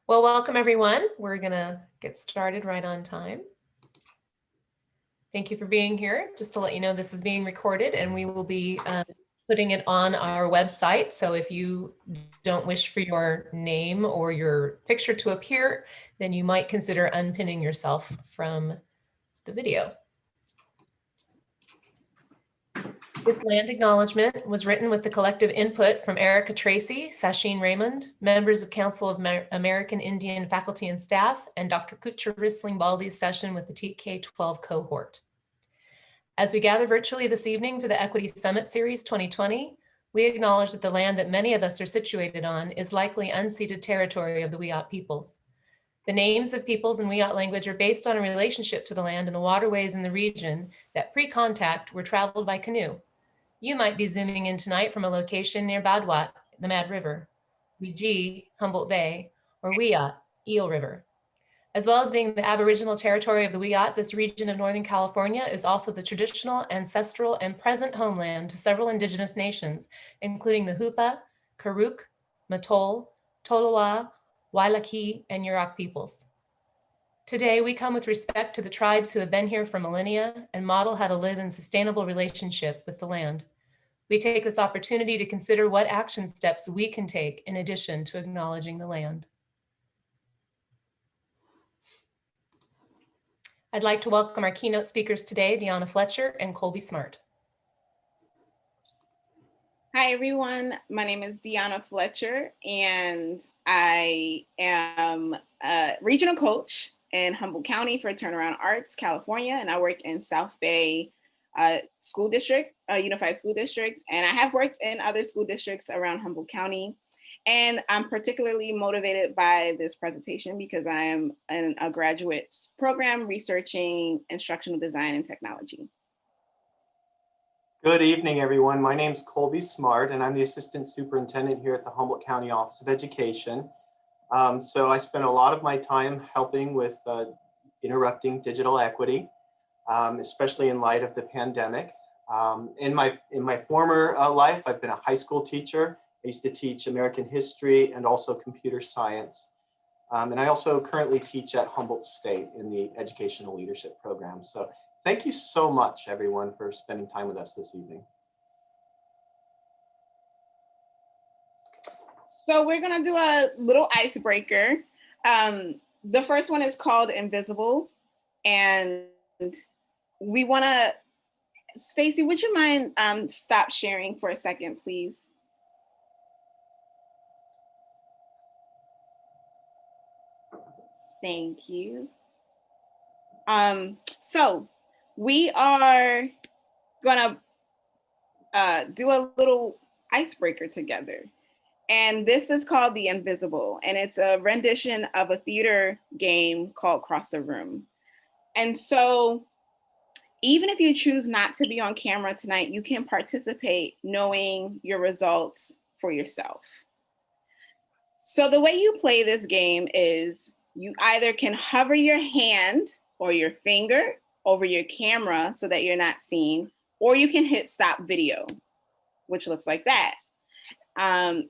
Well, welcome everyone. We're gonna get started right on time. Thank you for being here. Just to let you know, this is being recorded and we will be putting it on our website. So if you don't wish for your name or your picture to appear, then you might consider unpinning yourself from the video. This land acknowledgement was written with the collective input from Erica Tracy, Sasheen Raymond, members of Council of American Indian faculty and staff, and Dr. Kutcher Risling Baldy's session with the TK-12 cohort. As we gather virtually this evening for the Equity Summit Series 2020, we acknowledge that the land that many of us are situated on is likely unceded territory of the Wiyot peoples. The names of peoples in Wiyot language are based on a relationship to the land and the waterways in the region that pre-contact were traveled by canoe. You might be zooming in tonight from a location near Badwat, the Mad River, Wiji, Humboldt Bay, or Wiyot, Eel River. As well as being the Aboriginal territory of the Wiyot, this region of Northern California is also the traditional, ancestral, and present homeland to several indigenous nations, including the Hupa, Karuk, Matol, Tolowa, Wailaki, and Yurok peoples. Today, we come with respect to the tribes who have been here for millennia and model how to live in sustainable relationship with the land. We take this opportunity to consider what action steps we can take in addition to acknowledging the land. I'd like to welcome our keynote speakers today, Dionna Fletcher and Colby Smart. Hi, everyone. My name is Dionna Fletcher, and I am a regional coach in Humboldt County for Turnaround Arts, California, and I work in South Bay School District, Unified School District, and I have worked in other school districts around Humboldt County. And I'm particularly motivated by this presentation because I am in a graduate program researching instructional design and technology. Good evening, everyone. My name is Colby Smart, and I'm the Assistant Superintendent here at the Humboldt County Office of Education. So I spend a lot of my time helping with interrupting digital equity, especially in light of the pandemic. In my former life, I've been a high school teacher. I used to teach American history and also computer science. And I also currently teach at Humboldt State in the Educational Leadership Program. So thank you so much, everyone, for spending time with us this evening. So we're gonna do a little icebreaker. The first one is called Invisible. And we wanna, Stacy, would you mind stop sharing for a second, please? Thank you. So we are gonna do a little icebreaker together. And this is called The Invisible, and it's a rendition of a theater game called Cross the Room. And so even if you choose not to be on camera tonight, you can participate knowing your results for yourself. So the way you play this game is you either can hover your hand or your finger over your camera so that you're not seen, or you can hit stop video, which looks like that. And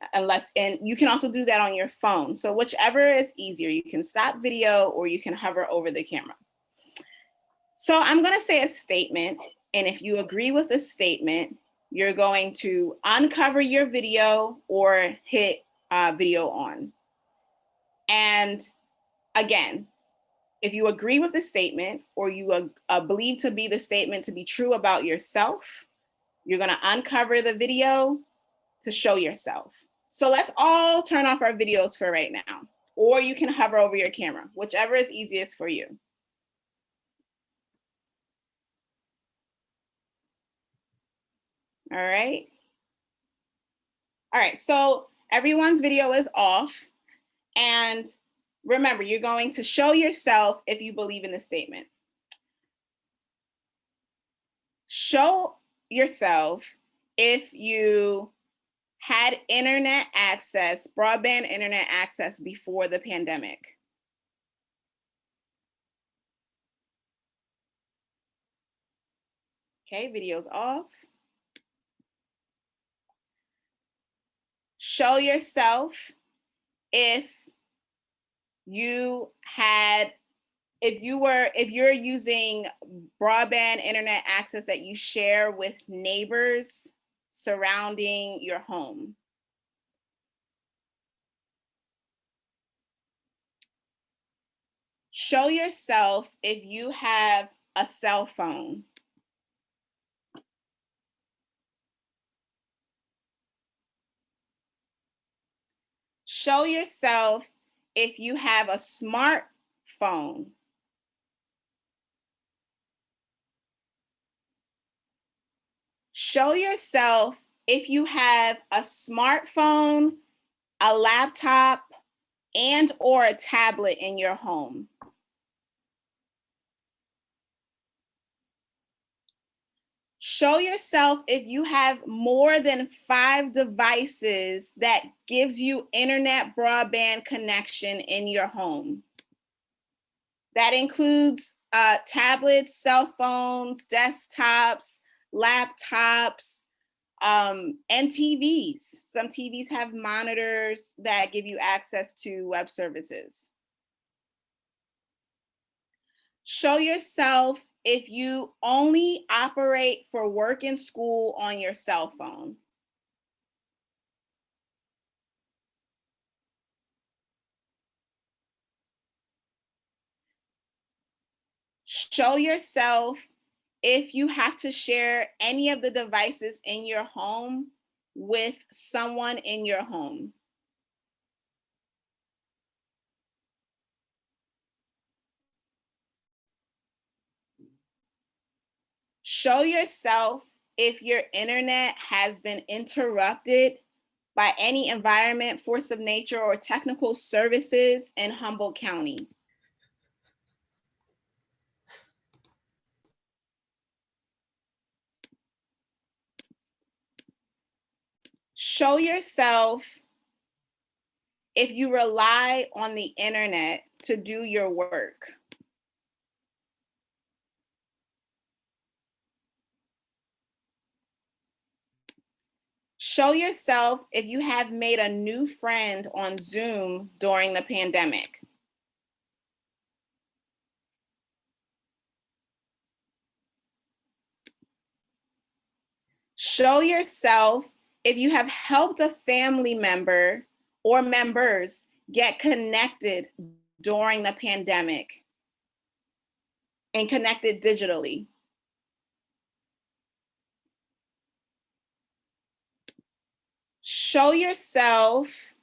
you can also do that on your phone. So whichever is easier, you can stop video or you can hover over the camera. So I'm going to say a statement, and if you agree with the statement, you're going to uncover your video or hit video on. And again, if you agree with the statement or you believe to be the statement to be true about yourself, you're going to uncover the video to show yourself. So let's all turn off our videos for right now, or you can hover over your camera, whichever is easiest for you. All right. All right, so everyone's video is off. And remember, you're going to show yourself if you believe in the statement. Show yourself if you had internet access, broadband internet access before the pandemic. Okay, video's off. Show yourself if you had, if you're using broadband internet access that you share with neighbors surrounding your home. Show yourself if you have a cell phone. Show yourself if you have a smartphone. Show yourself if you have a smartphone, a laptop, and or a tablet in your home. Show yourself if you have more than 5 devices that gives you internet broadband connection in your home. That includes tablets, cell phones, desktops, laptops, and TVs. Some TVs have monitors that give you access to web services. Show yourself if you only operate for work and school on your cell phone. Show yourself if you have to share any of the devices in your home with someone in your home. Show yourself if your internet has been interrupted by any environment, force of nature, or technical services in Humboldt County. Show yourself if you rely on the internet to do your work. Show yourself if you have made a new friend on Zoom during the pandemic. Show yourself if you have helped a family member or members get connected during the pandemic and connected digitally. Show yourself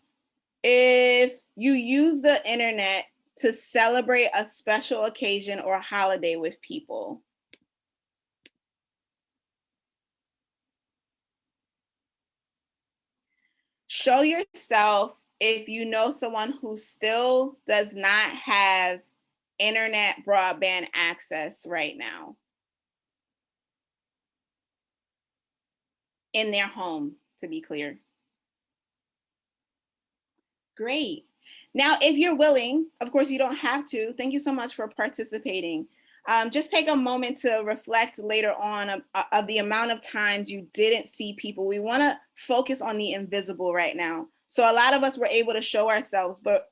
if you use the internet to celebrate a special occasion or holiday with people. Show yourself if you know someone who still does not have internet broadband access right now in their home, to be clear. Great. Now, if you're willing, of course, you don't have to. Thank you so much for participating. Just take a moment to reflect later on of the amount of times you didn't see people. We want to focus on the invisible right now. So a lot of us were able to show ourselves, but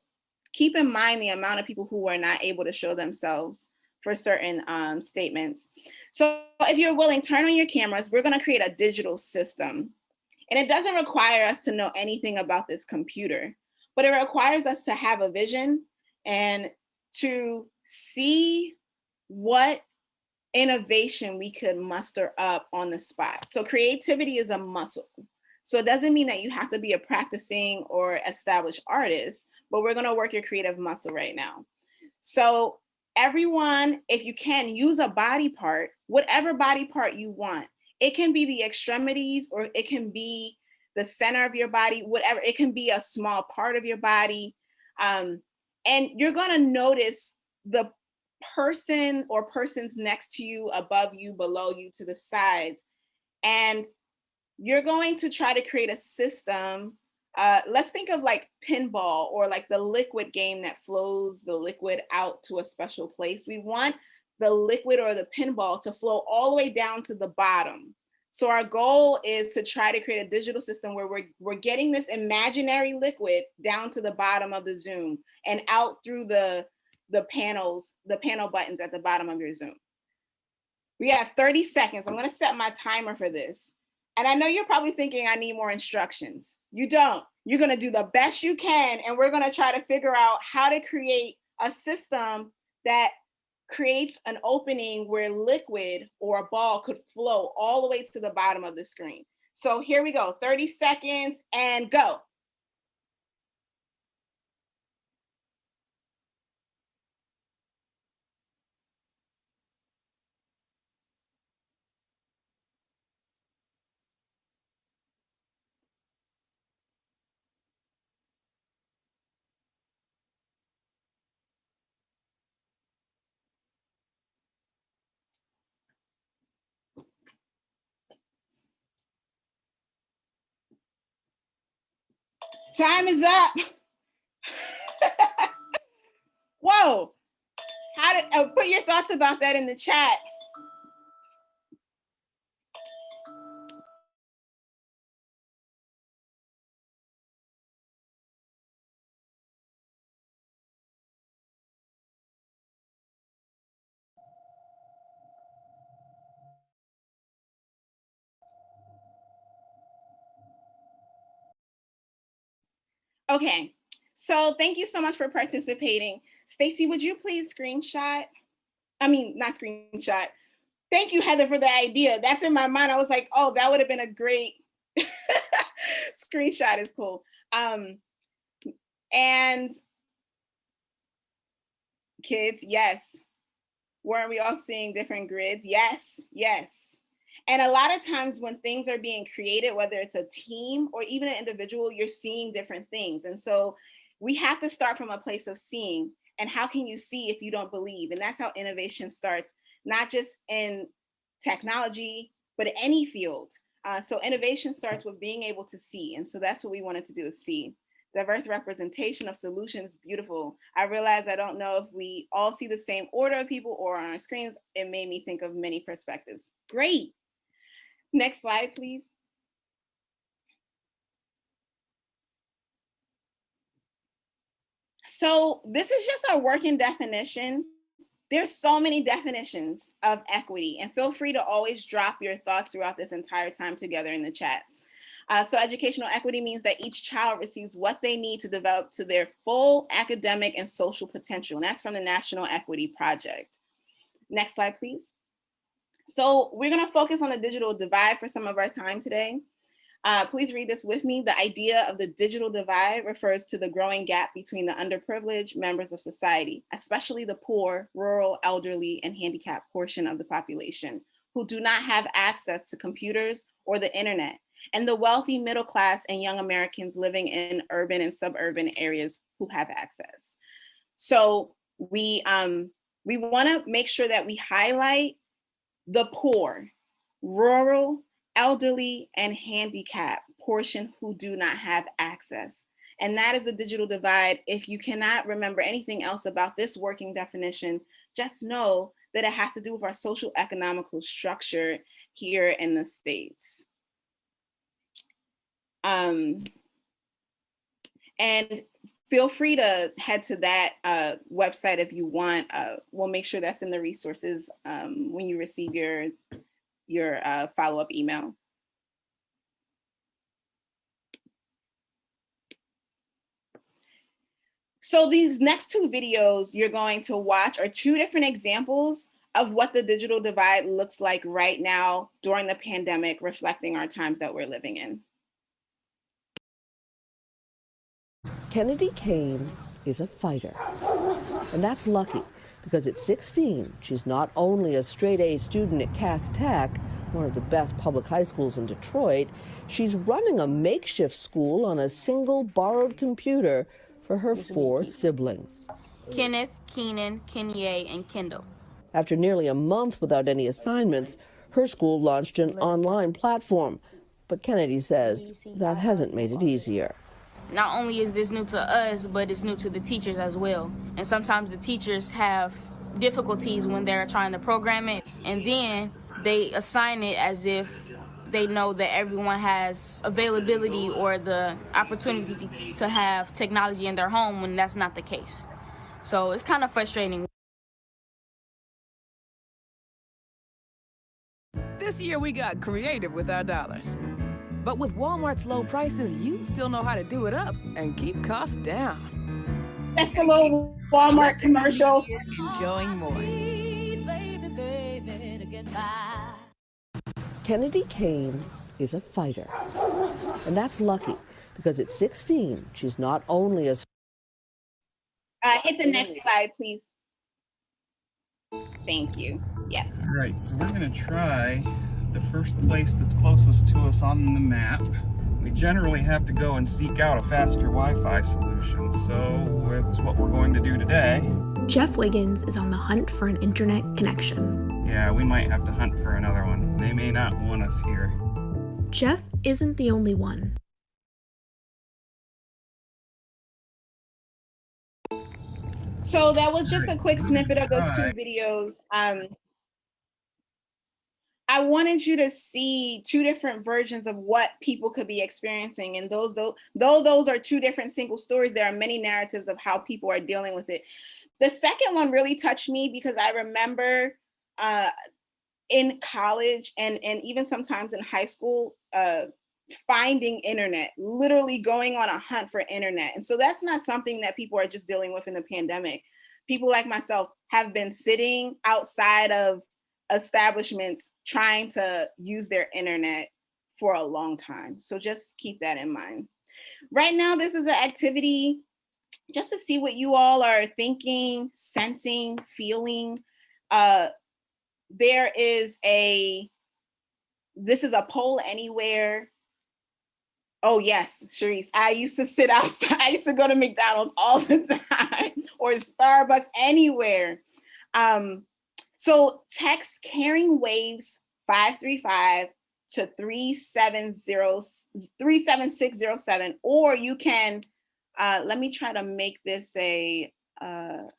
keep in mind the amount of people who were not able to show themselves for certain statements. So if you're willing, turn on your cameras. We're going to create a digital system. And it doesn't require us to know anything about this computer, but it requires us to have a vision and to see what innovation we could muster up on the spot. So creativity is a muscle. So it doesn't mean that you have to be a practicing or established artist, but we're gonna work your creative muscle right now. So everyone, if you can, use a body part, whatever body part you want. It can be the extremities or it can be the center of your body, whatever. It can be a small part of your body. And you're gonna notice the person or persons next to you, above you, below you, to the sides. And you're going to try to create a system. Let's think of like pinball or like the liquid game that flows the liquid out to a special place. We want the liquid or the pinball to flow all the way down to the bottom. So our goal is to try to create a digital system where we're getting this imaginary liquid down to the bottom of the Zoom and out through the panel buttons at the bottom of your Zoom. We have 30 seconds. I'm going to set my timer for this. And I know you're probably thinking I need more instructions. You don't. You're going to do the best you can, and we're going to try to figure out how to create a system that creates an opening where liquid or a ball could flow all the way to the bottom of the screen. So here we go, 30 seconds and go. Time is up. Whoa. Put your thoughts about that in the chat. Okay, so thank you so much for participating. Stacy, would you please screenshot? I mean, not screenshot. Thank you, Heather, for the idea. That's in my mind. I was like, oh, that would have been a great screenshot is cool. And kids, yes. Weren't we all seeing different grids? Yes, yes. And a lot of times when things are being created, whether it's a team or even an individual, you're seeing different things. And so we have to start from a place of seeing. And how can you see if you don't believe? And that's how innovation starts, not just in technology, but any field. So innovation starts with being able to see. And so that's what we wanted to do, is see. Diverse representation of solutions, beautiful. I realize I don't know if we all see the same order of people or on our screens. It made me think of many perspectives. Great. Next slide, please. So this is just our working definition. There's so many definitions of equity, and feel free to always drop your thoughts throughout this entire time together in the chat. So educational equity means that each child receives what they need to develop to their full academic and social potential. And that's from the National Equity Project. Next slide, please. So we're going to focus on the digital divide for some of our time today. Please read this with me. The idea of the digital divide refers to the growing gap between the underprivileged members of society, especially the poor, rural, elderly, and handicapped portion of the population who do not have access to computers or the internet, and the wealthy middle class and young Americans living in urban and suburban areas who have access. So we want to make sure that we highlight the poor, rural, elderly, and handicapped portion who do not have access. And that is the digital divide. If you cannot remember anything else about this working definition, just know that it has to do with our social economical structure here in the States. And feel free to head to that website if you want. We'll make sure that's in the resources when you receive your follow-up email. So these next two videos you're going to watch are two different examples of what the digital divide looks like right now during the pandemic, reflecting our times that we're living in. Kennedy Kane is a fighter, and that's lucky because at 16, she's not only a straight-A student at Cass Tech, one of the best public high schools in Detroit, she's running a makeshift school on a single borrowed computer for her 4 siblings. Kenneth, Keenan, Kenye, and Kendall. After nearly a month without any assignments, her school launched an online platform, but Kennedy says that hasn't made it easier. Not only is this new to us, but it's new to the teachers as well. And sometimes the teachers have difficulties when they're trying to program it, and then they assign it as if they know that everyone has availability or the opportunity to have technology in their home when that's not the case. So it's kind of frustrating. This year we got creative with our dollars. But with Walmart's low prices, you still know how to do it up and keep costs down. That's the little Walmart commercial. Enjoying more. Kennedy Kane is a fighter. And that's lucky, because at 16, she's not only a... Hit the next slide, please. Thank you. Yeah. All right, so we're gonna try the first place that's closest to us on the map. We generally have to go and seek out a faster Wi-Fi solution, so that's what we're going to do today. Jeff Wiggins is on the hunt for an internet connection. Yeah, we might have to hunt for another one. They may not want us here. Jeff isn't the only one. So that was just a quick snippet of those two videos. I wanted you to see two different versions of what people could be experiencing. And though those are two different single stories, there are many narratives of how people are dealing with it. The second one really touched me because I remember in college and even sometimes in high school, finding internet, literally going on a hunt for internet. And so that's not something that people are just dealing with in the pandemic. People like myself have been sitting outside of establishments trying to use their internet for a long time. So just keep that in mind. Right now, this is an activity just to see what you all are thinking, sensing, feeling. This is a poll anywhere. Oh yes, Sharice, I used to sit outside. I used to go to McDonald's all the time or Starbucks, anywhere. So text Caring Waves 535 to 37607, or you can, let me try to make this a, oh,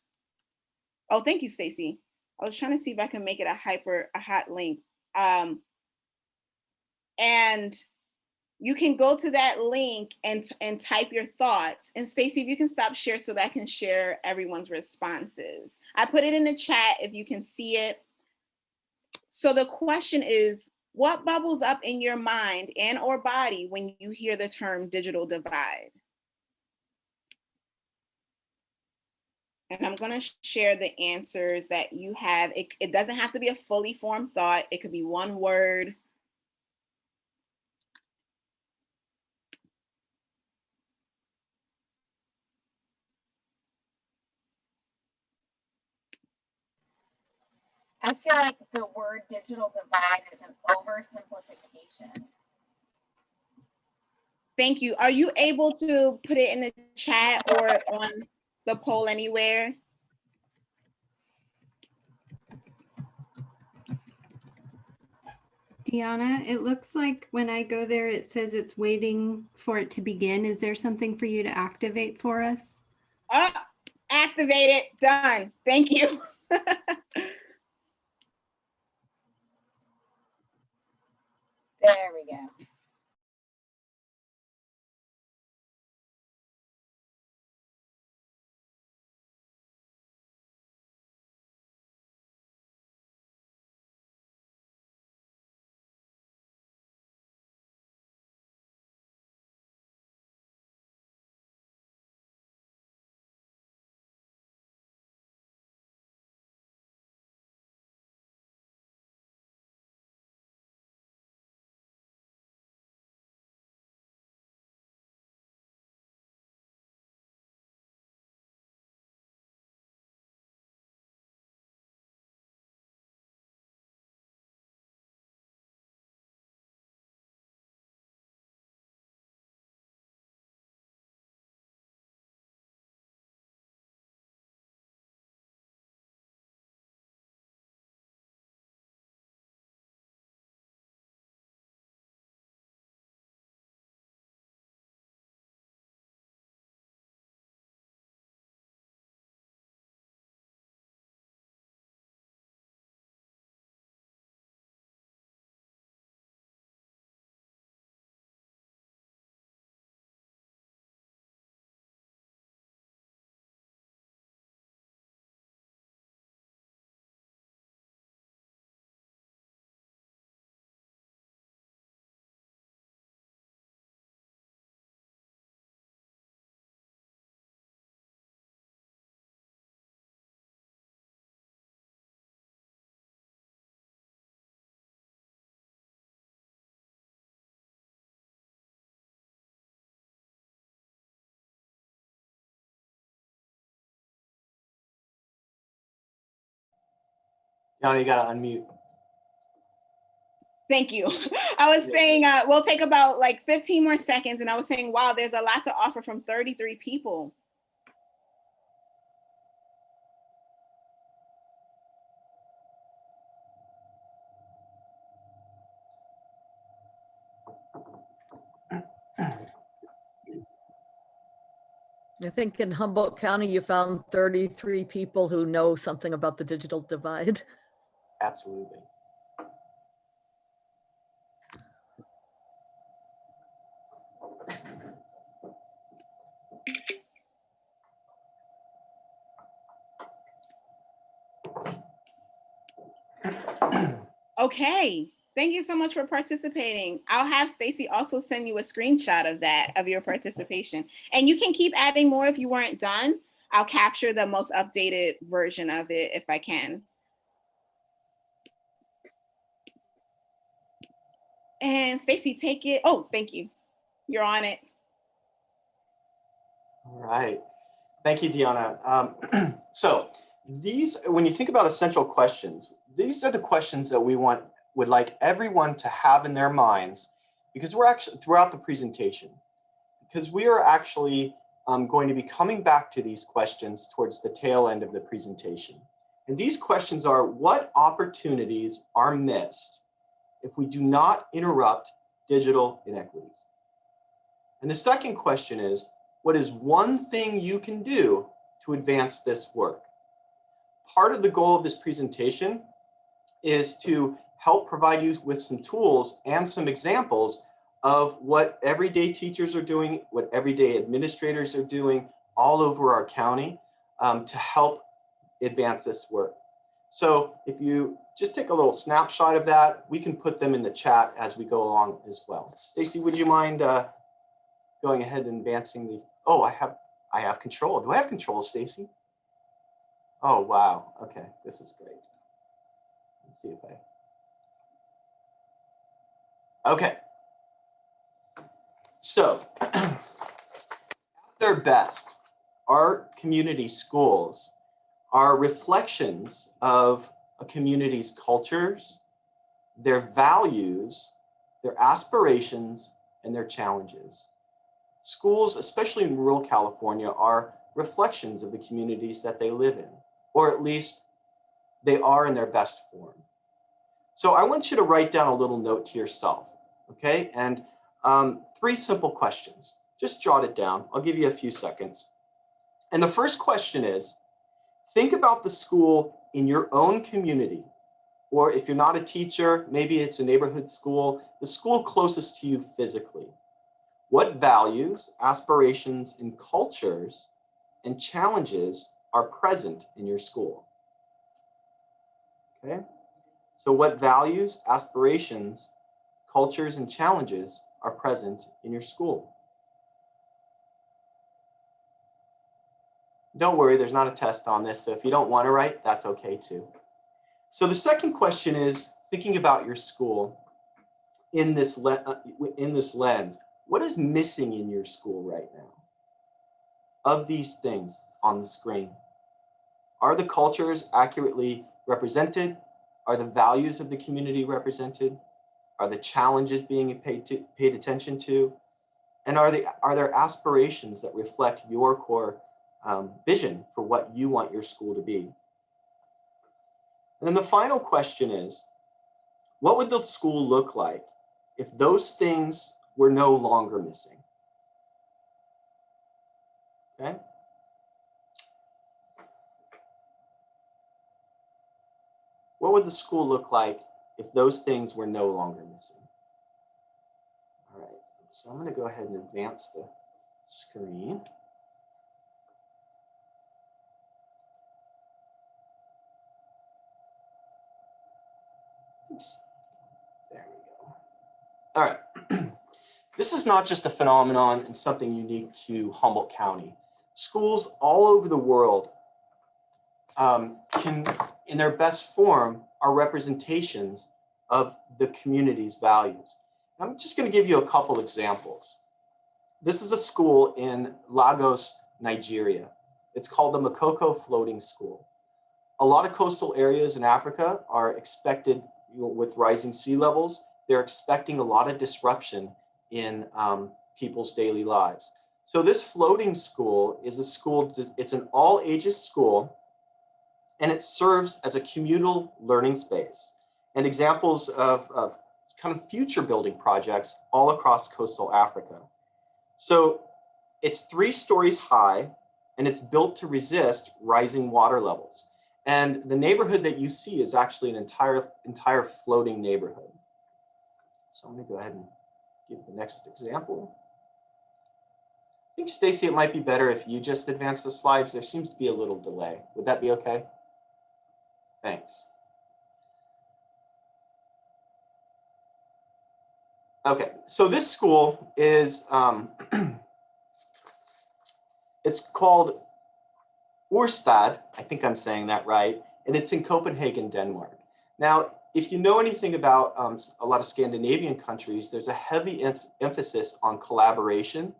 thank you, Stacy. I was trying to see if I can make it a hot link. And you can go to that link and type your thoughts. And Stacy, if you can stop share so that I can share everyone's responses. I put it in the chat if you can see it. So the question is, what bubbles up in your mind and or body when you hear the term digital divide? And I'm gonna share the answers that you have. It doesn't have to be a fully formed thought. It could be one word. I feel like the word digital divide is an oversimplification. Thank you. Are you able to put it in the chat or on the poll anywhere? Dionna, it looks like when I go there, it says it's waiting for it to begin. Is there something for you to activate for us? Activate it. Done. Thank you. There we go. Dionna, you gotta unmute. Thank you. I was saying we'll take about like 15 more seconds, and I was saying, wow, there's a lot to offer from 33 people. I think in Humboldt County, you found 33 people who know something about the digital divide. Absolutely. Okay, thank you so much for participating. I'll have Stacy also send you a screenshot of that, of your participation. And you can keep adding more if you weren't done. I'll capture the most updated version of it if I can. And Stacy, take it. Oh, thank you. You're on it. All right. Thank you, Dionna. So these, when you think about essential questions, these are the questions that we would like everyone to have in their minds, because we're actually throughout the presentation, because we are actually going to be coming back to these questions towards the tail end of the presentation. And these questions are, what opportunities are missed if we do not interrupt digital inequities? And the second question is, what is one thing you can do to advance this work? Part of the goal of this presentation is to help provide you with some tools and some examples of what everyday teachers are doing, what everyday administrators are doing all over our county to help advance this work. So if you just take a little snapshot of that, we can put them in the chat as we go along as well. Stacy, would you mind going ahead and advancing the, oh, I have control. Do I have control, Stacy? Oh, wow. Okay, this is great. Let's see if okay. So at their best, our community schools are reflections of a community's cultures, their values, their aspirations, and their challenges. Schools, especially in rural California, are reflections of the communities that they live in, or at least they are in their best form. So I want you to write down a little note to yourself, okay? And 3 simple questions. Just jot it down. I'll give you a few seconds. And the first question is, think about the school in your own community, or if you're not a teacher, maybe it's a neighborhood school, the school closest to you physically. What values, aspirations, and cultures and challenges are present in your school? Okay, so what values, aspirations, cultures, and challenges are present in your school? Don't worry, there's not a test on this, so if you don't want to write, that's okay too. So the second question is, thinking about your school in this lens, what is missing in your school right now? Of these things on the screen, are the cultures accurately represented? Are the values of the community represented? Are the challenges being paid attention to? And are there aspirations that reflect your core vision for what you want your school to be? And then the final question is, what would the school look like if those things were no longer missing? Okay. What would the school look like if those things were no longer missing? All right, so I'm going to go ahead and advance the screen. Oops. There we go. All right. This is not just a phenomenon and something unique to Humboldt County. Schools all over the world can, in their best form, are representations of the community's values. I'm just going to give you a couple examples. This is a school in Lagos, Nigeria. It's called the Makoko Floating School. a lot of coastal areas in Africa are expected, with rising sea levels, they're expecting a lot of disruption in people's daily lives. So this floating school is a school, it's an all ages school, and it serves as a communal learning space. And examples of kind of future building projects all across coastal Africa. So it's 3 stories high, and it's built to resist rising water levels. And the neighborhood that you see is actually an entire floating neighborhood. So I'm gonna go ahead and give the next example. I think, Stacy, it might be better if you just advance the slides. There seems to be a little delay. Would that be okay? Thanks. Okay, so this school is, it's called Orsted, I think I'm saying that right, and it's in Copenhagen, Denmark. Now, if you know anything about a lot of Scandinavian countries, there's a heavy emphasis on collaboration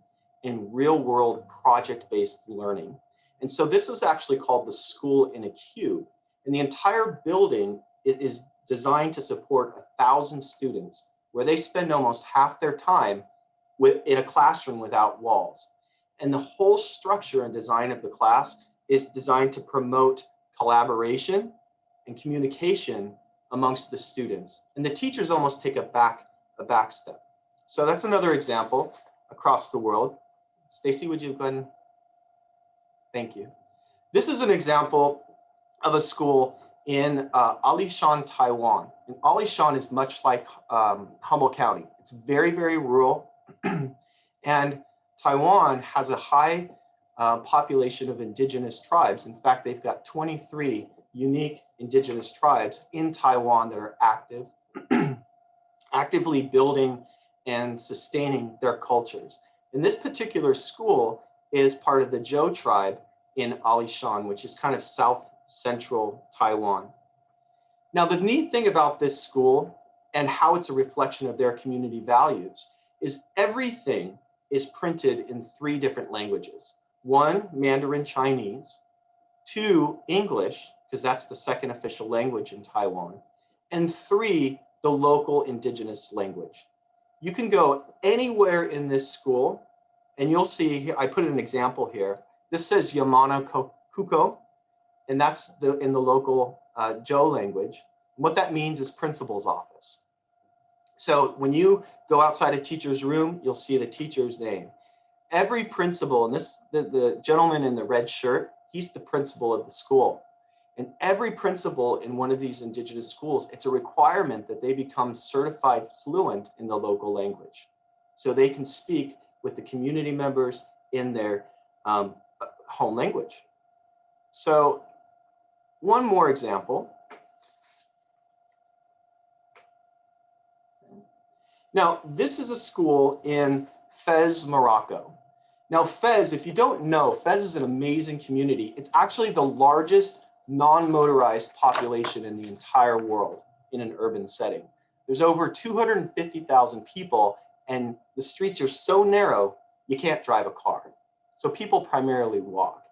and real-world project-based learning. And so this is actually called the School in a Cube. And the entire building is designed to support 1,000 students, where they spend almost half their time in a classroom without walls. And the whole structure and design of the class is designed to promote collaboration and communication amongst the students. And the teachers almost take a back step. So that's another example across the world. Stacy, would you go ahead and, thank you. This is an example of a school in Alishan, Taiwan. And Alishan is much like Humboldt County. It's very, very rural. And Taiwan has a high population of indigenous tribes. In fact, they've got 23 unique indigenous tribes in Taiwan that are actively building and sustaining their cultures. And this particular school is part of the Zhou tribe in Alishan, which is kind of south central Taiwan. Now, the neat thing about this school and how it's a reflection of their community values is everything is printed in 3 different languages. 1, Mandarin Chinese, 2, English, because that's the second official language in Taiwan, and 3, the local indigenous language. You can go anywhere in this school, and you'll see, I put an example here. This says Yamana Kuko, and that's in the local Zhou language. What that means is principal's office. So when you go outside a teacher's room, you'll see the teacher's name. Every principal, and the gentleman in the red shirt, he's the principal of the school. And every principal in one of these indigenous schools, it's a requirement that they become certified fluent in the local language, so they can speak with the community members in their home language. So one more example. Now, this is a school in Fez, Morocco. Now, Fez, if you don't know, Fez is an amazing community. It's actually the largest non-motorized population in the entire world in an urban setting. There's over 250,000 people, and the streets are so narrow, you can't drive a car. So people primarily walk.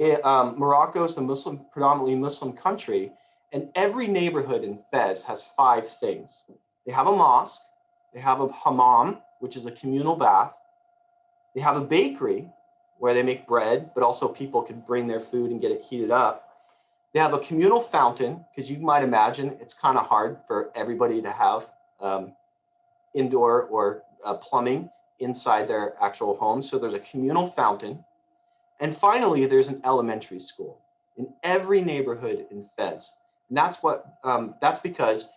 Morocco is a predominantly Muslim country, and every neighborhood in Fez has 5 things. They have a mosque, they have a hammam, which is a communal bath, they have a bakery where they make bread, but also people can bring their food and get it heated up. They have a communal fountain, because you might imagine it's kind of hard for everybody to have indoor or plumbing inside their actual home. So there's a communal fountain. And finally, there's an elementary school in every neighborhood in Fez. And that's because,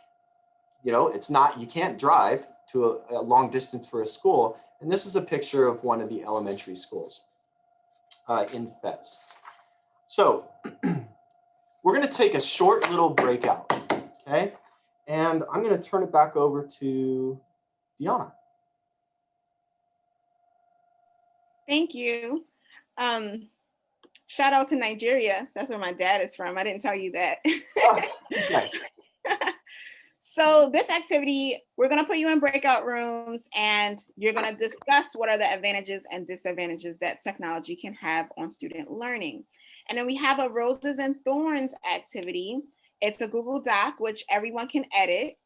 you know, you can't drive to a long distance for a school. And this is a picture of one of the elementary schools in Fez. So we're going to take a short little breakout, okay? And I'm going to turn it back over to Dionna. Thank you. Shout out to Nigeria. That's where my dad is from. I didn't tell you that. Oh, nice. So this activity, we're going to put you in breakout rooms, and you're going to discuss what are the advantages and disadvantages that technology can have on student learning. And then we have a Roses and Thorns activity. It's a Google Doc, which everyone can edit.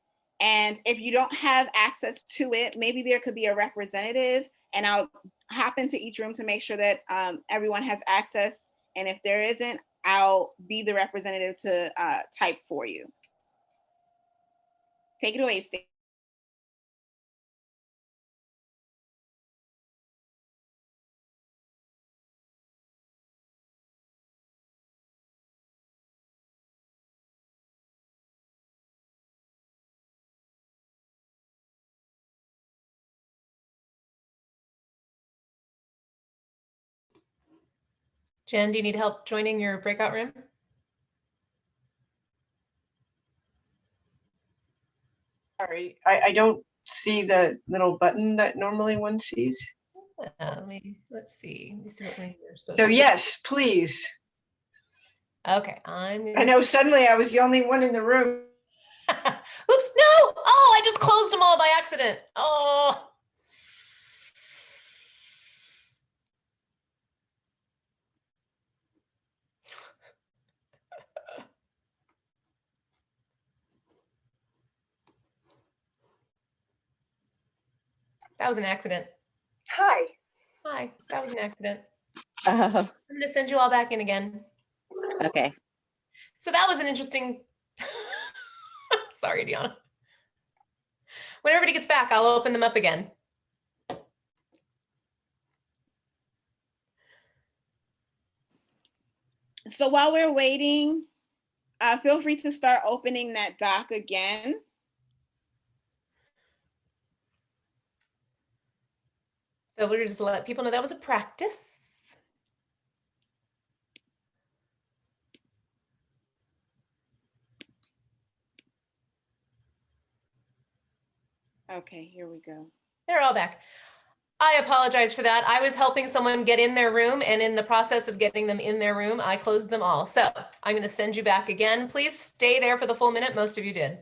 And if you don't have access to it, maybe there could be a representative, and I'll hop into each room to make sure that everyone has access. And if there isn't, I'll be the representative to type for you. Take it away, Stacey. Jen, do you need help joining your breakout room? Sorry, I don't see the little button that normally one sees. Let's see what we're supposed So to do. yes, please. Okay, I know suddenly I was the only one in the room. Oops, no! Oh, I just closed them all by accident. Oh. That was an accident. Hi. Hi, that was an accident. Oh, I'm gonna send you all back in again. okay. So that was an interesting, sorry, Dionna. When everybody gets back, I'll open them up again. So while we're waiting, feel free to start opening that doc again. So we're just let people know that was a practice. Okay, here we go. They're all back. I apologize for that. I was helping someone get in their room, and in the process of getting them in their room, I closed them all. So I'm going to send you back again. Please stay there for the full minute. Most of you did.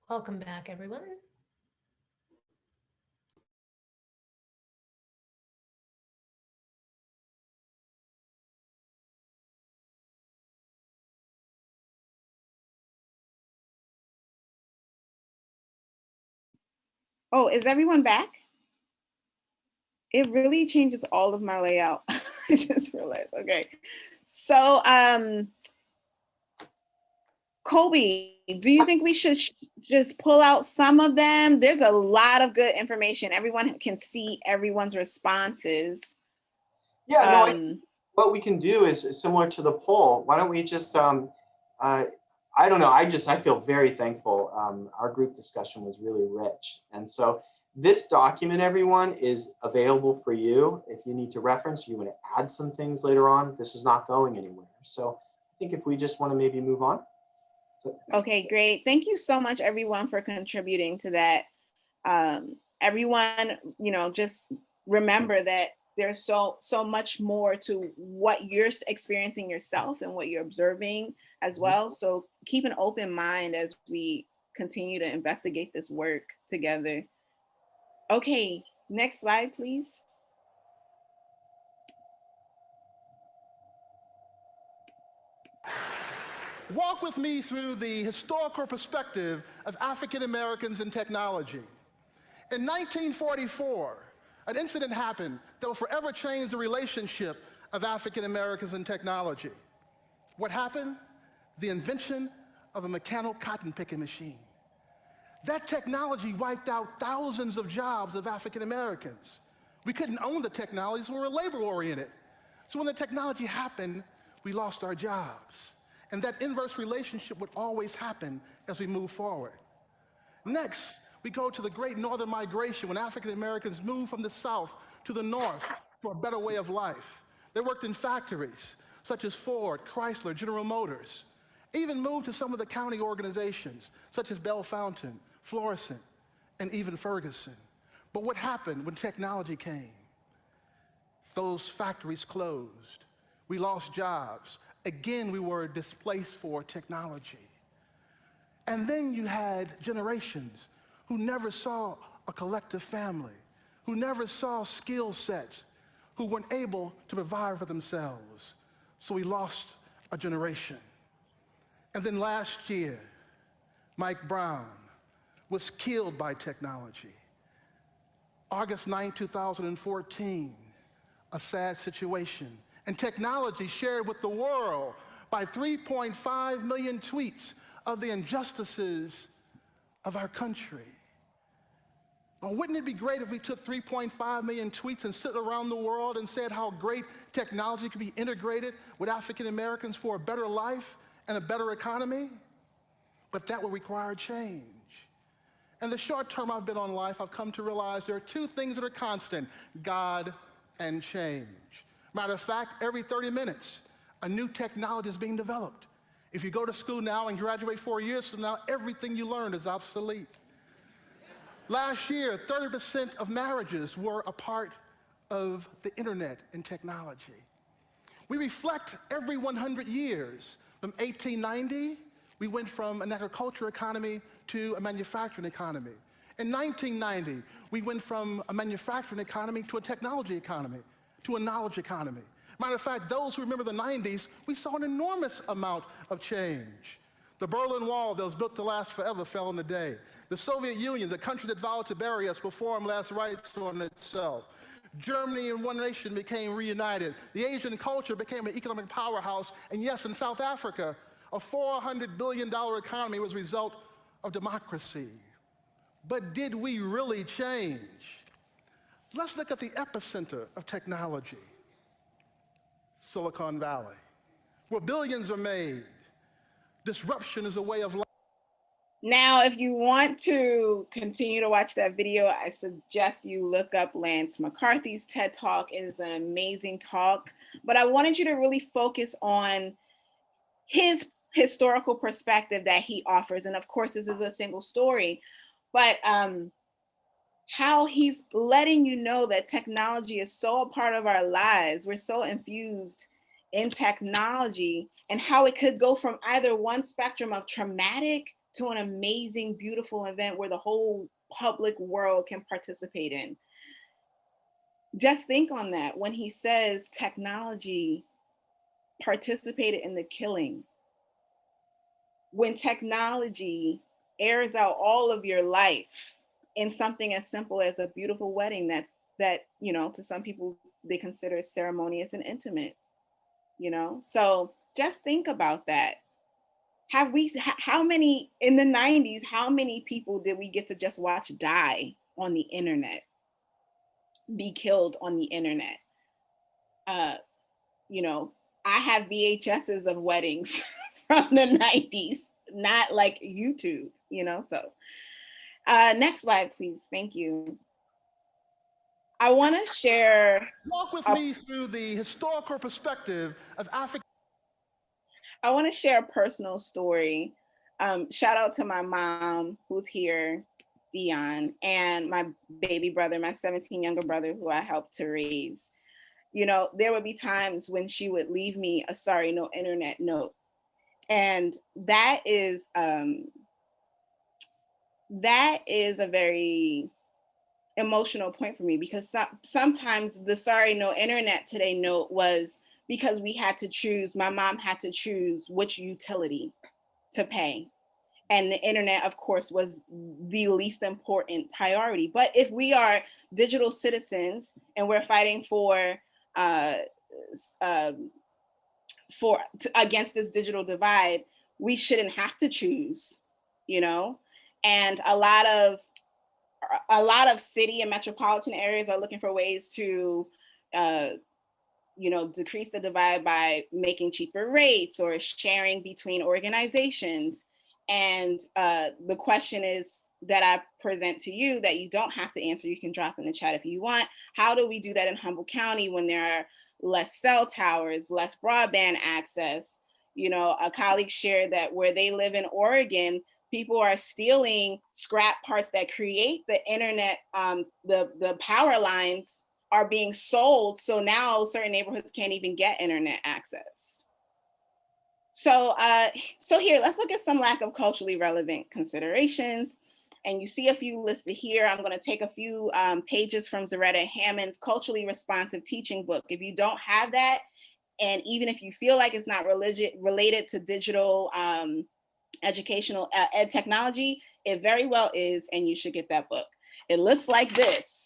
Welcome back, everyone. Oh, is everyone back? It really changes all of my layout. I just realized, okay. So, Colby, do you think we should just pull out some of them? There's a lot of good information. Everyone can see everyone's responses. Yeah, no, what we can do is similar to the poll. Why don't we just, I don't know, I feel very thankful. Our group discussion was really rich. And so this document, everyone, is available for you. If you need to reference, you want to add some things later on, this is not going anywhere. So I think if we just want to maybe move on. Okay, great. Thank you so much, everyone, for contributing to that. Everyone, just remember that there's so much more to what you're experiencing yourself and what you're observing as well. So keep an open mind as we continue to investigate this work together. Okay, next slide, please. Walk with me through the historical perspective of African Americans in technology. In 1944, an incident happened that will forever change the relationship of African Americans in technology. What happened? The invention of a mechanical cotton picking machine. That technology wiped out thousands of jobs of African Americans. We couldn't own the technology, so we were labor-oriented. So when the technology happened, we lost our jobs. And that inverse relationship would always happen as we move forward. Next, we go to the Great Northern Migration when African Americans moved from the South to the North for a better way of life. They worked in factories such as Ford, Chrysler, General Motors, even moved to some of the county organizations such as Bellefontaine, Florissant, and even Ferguson. But what happened when technology came? Those factories closed. We lost jobs. Again, we were displaced for technology. And then you had generations who never saw a collective family, who never saw skill sets, who weren't able to provide for themselves. So we lost a generation. And then last year, Mike Brown was killed by technology. August 9, 2014, a sad situation. And technology shared with the world by 3.5 million tweets of the injustices of our country. Well, wouldn't it be great if we took 3.5 million tweets and sit around the world and said how great technology could be integrated with African Americans for a better life and a better economy? But that would require change. In the short term I've been on life, I've come to realize there are two things that are constant: God and change. Matter of fact, every 30 minutes, a new technology is being developed. If you go to school now and graduate 4 years from now, everything you learned is obsolete. Last year, 30% of marriages were a part of the internet and technology. We reflect every 100 years. From 1890, we went from an agricultural economy to a manufacturing economy. In 1990, we went from a manufacturing economy to a technology economy, to a knowledge economy. Matter of fact, those who remember the 90s, we saw an enormous amount of change. The Berlin Wall that was built to last forever fell in a day. The Soviet Union, the country that vowed to bury us, performed last rites on itself. Germany and one nation became reunited. The Asian culture became an economic powerhouse. And yes, in South Africa, a $400 billion economy was a result of democracy. But did we really change? Let's look at the epicenter of technology, Silicon Valley, where billions are made. Disruption is a way of life. Now, if you want to continue to watch that video, I suggest you look up Lance McCarthy's TED Talk. It is an amazing talk, but I wanted you to really focus on his historical perspective that he offers. And of course, this is a single story, but how he's letting you know that technology is so a part of our lives. We're so infused in technology, and how it could go from either one spectrum of traumatic to an amazing, beautiful event where the whole public world can participate in. Just think on that when he says technology participated in the killing. When technology airs out all of your life in something as simple as a beautiful wedding that, you know, to some people they consider ceremonious and intimate, you know? So just think about that. How many in the 90s, how many people did we get to just watch die on the internet, be killed on the internet? You know, I have VHSs of weddings from the 90s, not like YouTube, you know? So next slide, please. Thank you. I want to share. Walk with me through the historical perspective of African. I want to share a personal story. Shout out to my mom who's here, Dion, and my baby brother, my 17 younger brother who I helped to raise. You know, there would be times when she would leave me a sorry, no internet note. And that is a very emotional point for me, because sometimes the sorry, no internet today note was because we had to choose, my mom had to choose which utility to pay. And the internet, of course, was the least important priority. But if we are digital citizens and we're fighting against this digital divide, we shouldn't have to choose, you know? And a lot of city and metropolitan areas are looking for ways to you know, decrease the divide by making cheaper rates or sharing between organizations. And the question is that I present to you that you don't have to answer, you can drop in the chat if you want. How do we do that in Humboldt County when there are less cell towers, less broadband access? You know, a colleague shared that where they live in Oregon, people are stealing scrap parts that create the internet, the power lines are being sold. So now certain neighborhoods can't even get internet access. So, so here, let's look at some lack of culturally relevant considerations. And you see a few listed here. I'm gonna take a few pages from Zaretta Hammond's Culturally Responsive Teaching book. If you don't have that, and even if you feel like it's not related to digital educational ed technology, it very well is, and you should get that book. It looks like this.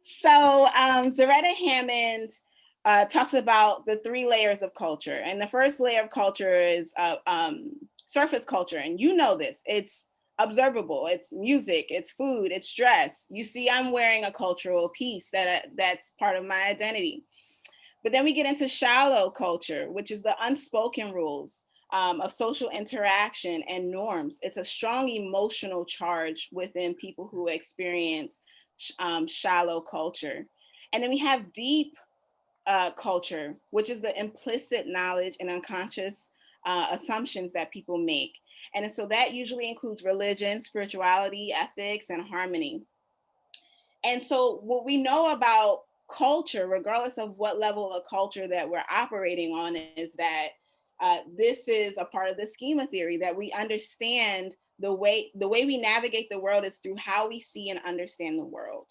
So Zaretta Hammond talks about the 3 layers of culture. And the first layer of culture is surface culture. And you know this, it's observable, it's music, it's food, it's dress. You see, I'm wearing a cultural piece that's part of my identity. But then we get into shallow culture, which is the unspoken rules of social interaction and norms. It's a strong emotional charge within people who experience shallow culture. And then we have deep culture, which is the implicit knowledge and unconscious assumptions that people make. And so that usually includes religion, spirituality, ethics, and harmony. And so what we know about culture, regardless of what level of culture that we're operating on, is that this is a part of the schema theory, that we understand the way we navigate the world is through how we see and understand the world.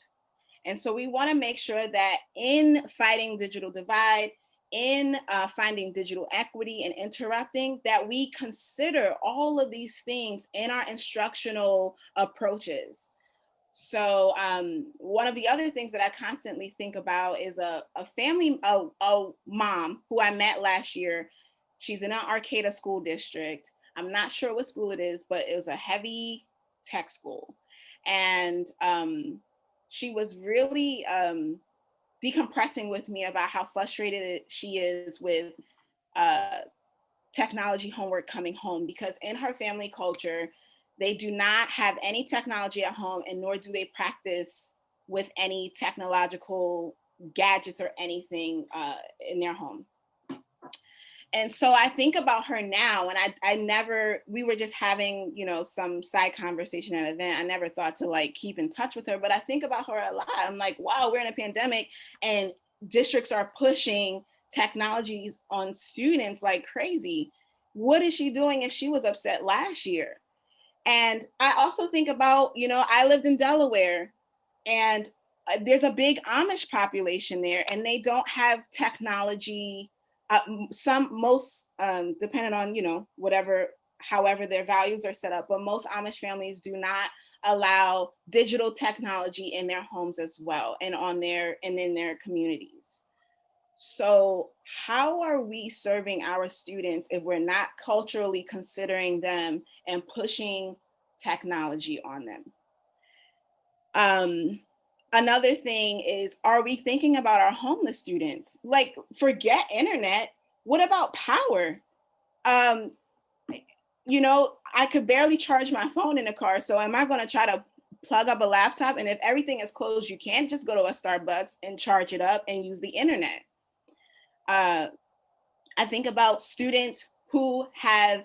And so we want to make sure that in fighting digital divide, in finding digital equity and interrupting, that we consider all of these things in our instructional approaches. So one of the other things that I constantly think about is a mom who I met last year. She's in an Arcata school district. I'm not sure what school it is, but it was a heavy tech school. And she was really decompressing with me about how frustrated she is with technology homework coming home, because in her family culture, they do not have any technology at home, and nor do they practice with any technological gadgets or anything in their home. And so I think about her now, and we were just having, you know, some side conversation at an event. I never thought to like keep in touch with her, but I think about her a lot. I'm like, wow, we're in a pandemic and districts are pushing technologies on students like crazy. What is she doing if she was upset last year? And I also think about, I lived in Delaware, and there's a big Amish population there, and they don't have technology. Most, depending on, however their values are set up, but most Amish families do not allow digital technology in their homes as well, and in their communities. So how are we serving our students if we're not culturally considering them and pushing technology on them? Another thing is, are we thinking about our homeless students? Like, forget internet, what about power? I could barely charge my phone in the car, so am I gonna try to plug up a laptop? And if everything is closed, you can't just go to a Starbucks and charge it up and use the internet. I think about students who have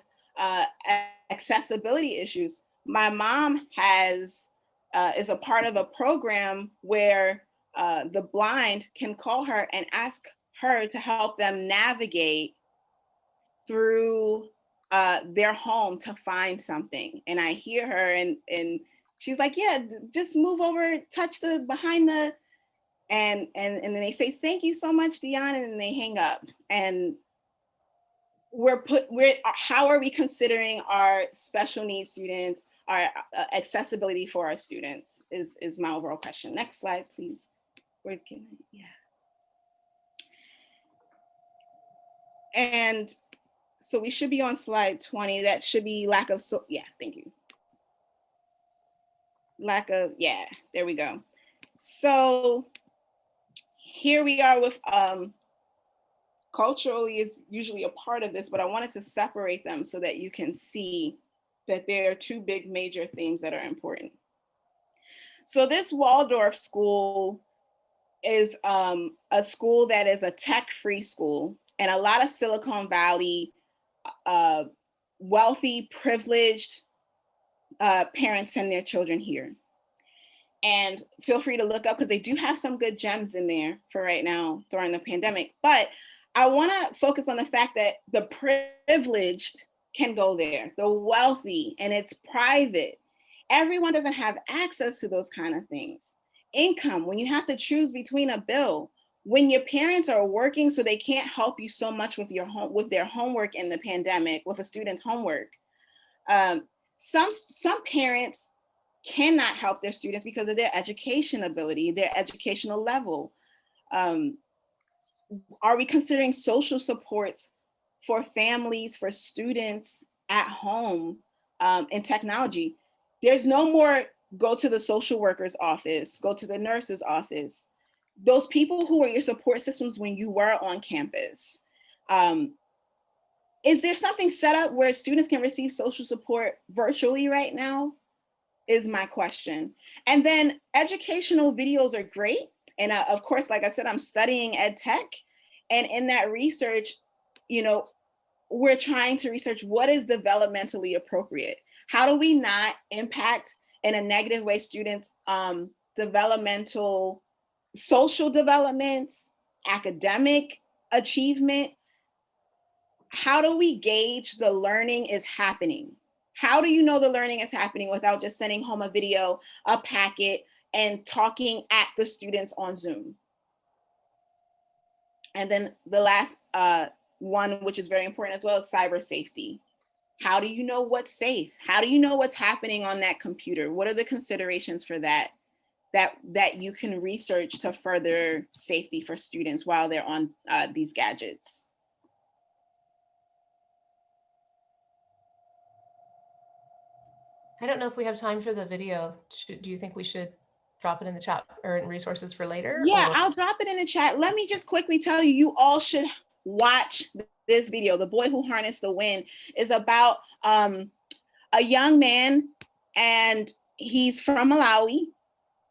accessibility issues. My mom is a part of a program where the blind can call her and ask her to help them navigate through their home to find something. And I hear her and she's like, yeah, just move over, touch the behind the, and then they say, thank you so much, Dionna, and they hang up. And how are we considering our special needs students, our accessibility for our students is my overall question. Next slide, please. And so we should be on slide 20. That should be thank you. There we go. So here we are with culturally is usually a part of this, but I wanted to separate them so that you can see that there are two big major themes that are important. So this Waldorf school is a school that is a tech-free school, and a lot of Silicon Valley wealthy, privileged parents send their children here. And feel free to look up, because they do have some good gems in there for right now during the pandemic. But I want to focus on the fact that the privileged can go there, the wealthy, and it's private. Everyone doesn't have access to those kind of things. Income, when you have to choose between a bill, when your parents are working so they can't help you so much with their homework in the pandemic, with a student's homework. Some parents cannot help their students because of their education ability, their educational level. Are we considering social supports for families, for students at home in technology? There's no more go to the social worker's office, go to the nurse's office. Those people who are your support systems when you were on campus. Is there something set up where students can receive social support virtually right now? Is my question. And then educational videos are great. And of course, like I said, I'm studying ed tech. And in that research, we're trying to research what is developmentally appropriate. How do we not impact in a negative way students' developmental, social development, academic achievement? How do we gauge the learning is happening? How do you know the learning is happening without just sending home a video, a packet, and talking at the students on Zoom? And then the last one, which is very important as well, is cyber safety. How do you know what's safe? How do you know what's happening on that computer? What are the considerations for that you can research to further safety for students while they're on these gadgets? I don't know if we have time for the video. Do you think we should drop it in the chat or in resources for later? Yeah, I'll drop it in the chat. Let me just quickly tell you, you all should watch this video. The Boy Who Harnessed the Wind is about a young man, and he's from Malawi.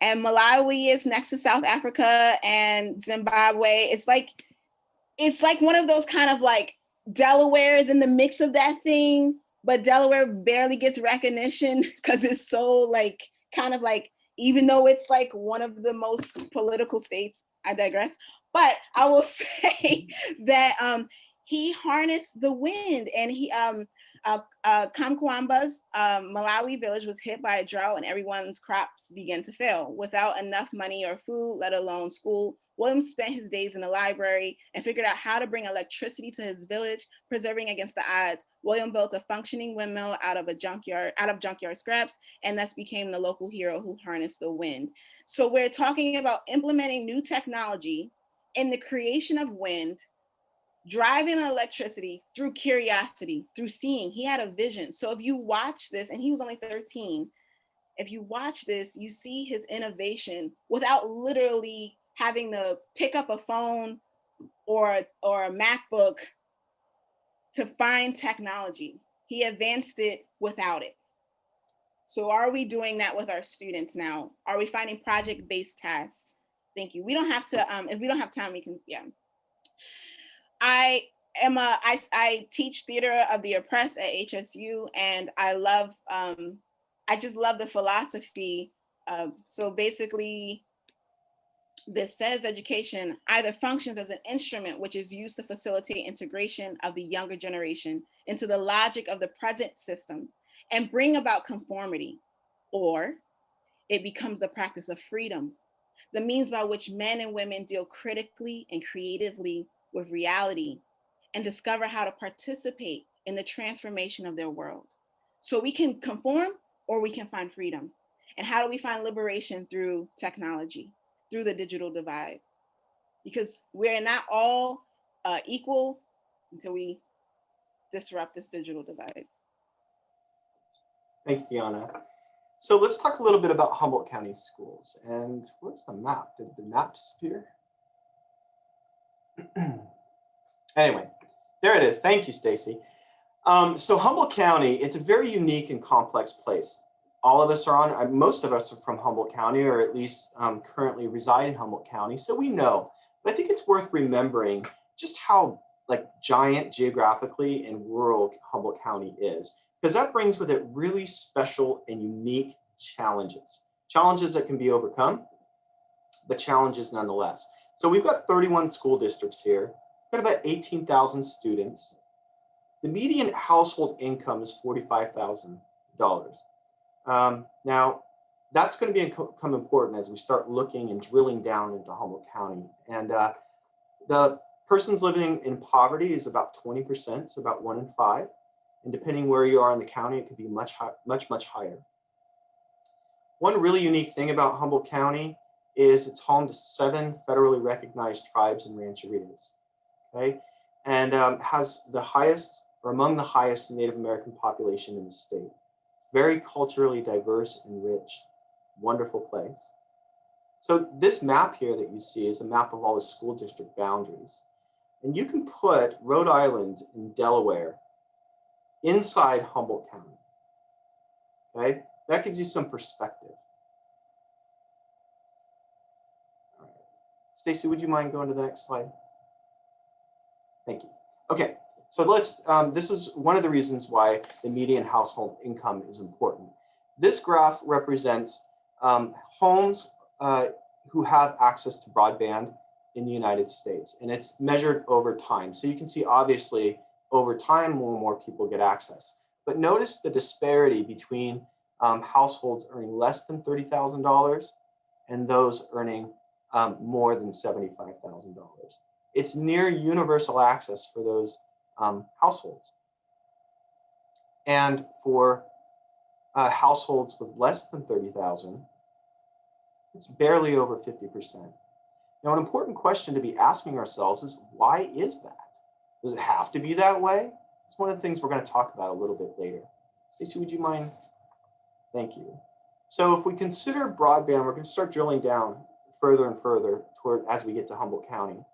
And Malawi is next to South Africa and Zimbabwe. It's like one of those kind of like Delaware is in the mix of that thing, but Delaware barely gets recognition because it's so like kind of like, even though it's like one of the most political states, I digress. But I will say that he harnessed the wind, and he Kamkwamba's Malawi village was hit by a drought and everyone's crops began to fail. Without enough money or food, let alone school, William spent his days in the library and figured out how to bring electricity to his village, preserving against the odds. William built a functioning windmill out of junkyard scraps, and thus became the local hero who harnessed the wind. So we're talking about implementing new technology in the creation of wind, driving electricity through curiosity, through seeing. He had a vision. So if you watch this, and he was only 13, if you watch this, you see his innovation without literally having to pick up a phone or a MacBook to find technology. He advanced it without it. So are we doing that with our students now? Are we finding project-based tasks? Thank you. We don't have to, if we don't have time, we can, yeah. I teach theater of the oppressed at HSU, and I just love the philosophy. So basically, this says education either functions as an instrument which is used to facilitate integration of the younger generation into the logic of the present system and bring about conformity, or it becomes the practice of freedom, the means by which men and women deal critically and creatively with reality and discover how to participate in the transformation of their world. So we can conform or we can find freedom. And how do we find liberation? Through technology, through the digital divide? Because we're not all equal until we disrupt this digital divide. Thanks, Dionna. So let's talk a little bit about Humboldt County schools. And where's the map? Did the map disappear? Anyway, there it is. Thank you, Stacy. So Humboldt County, it's a very unique and complex place. All of us are most of us are from Humboldt County, or at least currently reside in Humboldt County, so we know. But I think it's worth remembering just how giant geographically and rural Humboldt County is, because that brings with it really special and unique challenges. Challenges that can be overcome, but challenges nonetheless. So we've got 31 school districts here. We've got about 18,000 students. The median household income is $45,000. Now, that's going to become important as we start looking and drilling down into Humboldt County. And the persons living in poverty is about 20%, so about 1 in 5. And depending where you are in the county, it could be much higher. One really unique thing about Humboldt County is it's home to 7 federally recognized tribes and rancherias. Okay, and has the highest, or among the highest, Native American population in the state. It's very culturally diverse and rich, wonderful place. So this map here that you see is a map of all the school district boundaries. And you can put Rhode Island and Delaware inside Humboldt County. Okay, that gives you some perspective. All right. Stacy, would you mind going to the next slide? Thank you. Okay, so let's, this is one of the reasons why the median household income is important. This graph represents homes who have access to broadband in the United States, and it's measured over time. So you can see, obviously, over time, more and more people get access. But notice the disparity between households earning less than $30,000 and those earning more than $75,000. It's near universal access for those households. And for households with less than 30,000, it's barely over 50%. Now, an important question to be asking ourselves is, why is that? Does it have to be that way? It's one of the things we're going to talk about a little bit later. Stacey, would you mind? Thank you. So if we consider broadband, we're going to start drilling down further and further toward as we get to Humboldt County.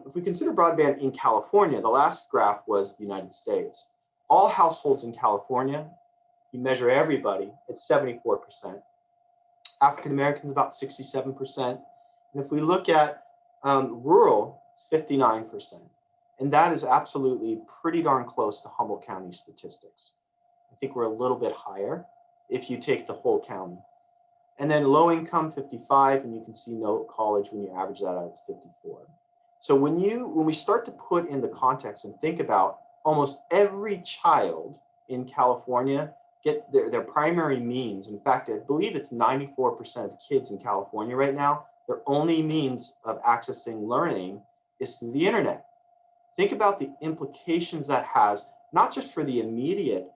If we consider broadband in California, the last graph was the United States. All households in California, you measure everybody, it's 74%. African Americans, about 67%. And if we look at rural, it's 59%. And that is absolutely pretty darn close to Humboldt County statistics. I think we're a little bit higher if you take the whole county. And then low income, 55, and you can see no college when you average that out, it's 54. So when we start to put in the context and think about almost every child in California get their primary means. In fact, I believe it's 94% of kids in California right now, their only means of accessing learning is through the internet. Think about the implications that has, not just for the immediate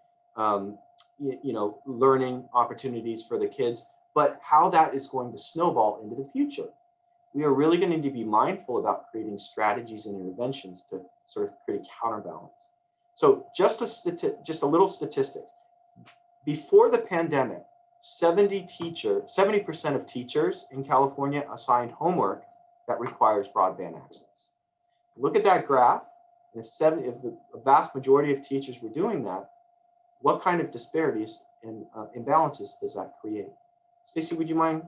learning opportunities for the kids, but how that is going to snowball into the future. We are really going to need to be mindful about creating strategies and interventions to sort of create a counterbalance. So just a little statistic. Before the pandemic, 70% of teachers in California assigned homework that requires broadband access. Look at that graph, and if the vast majority of teachers were doing that, what kind of disparities and imbalances does that create? Stacy, would you mind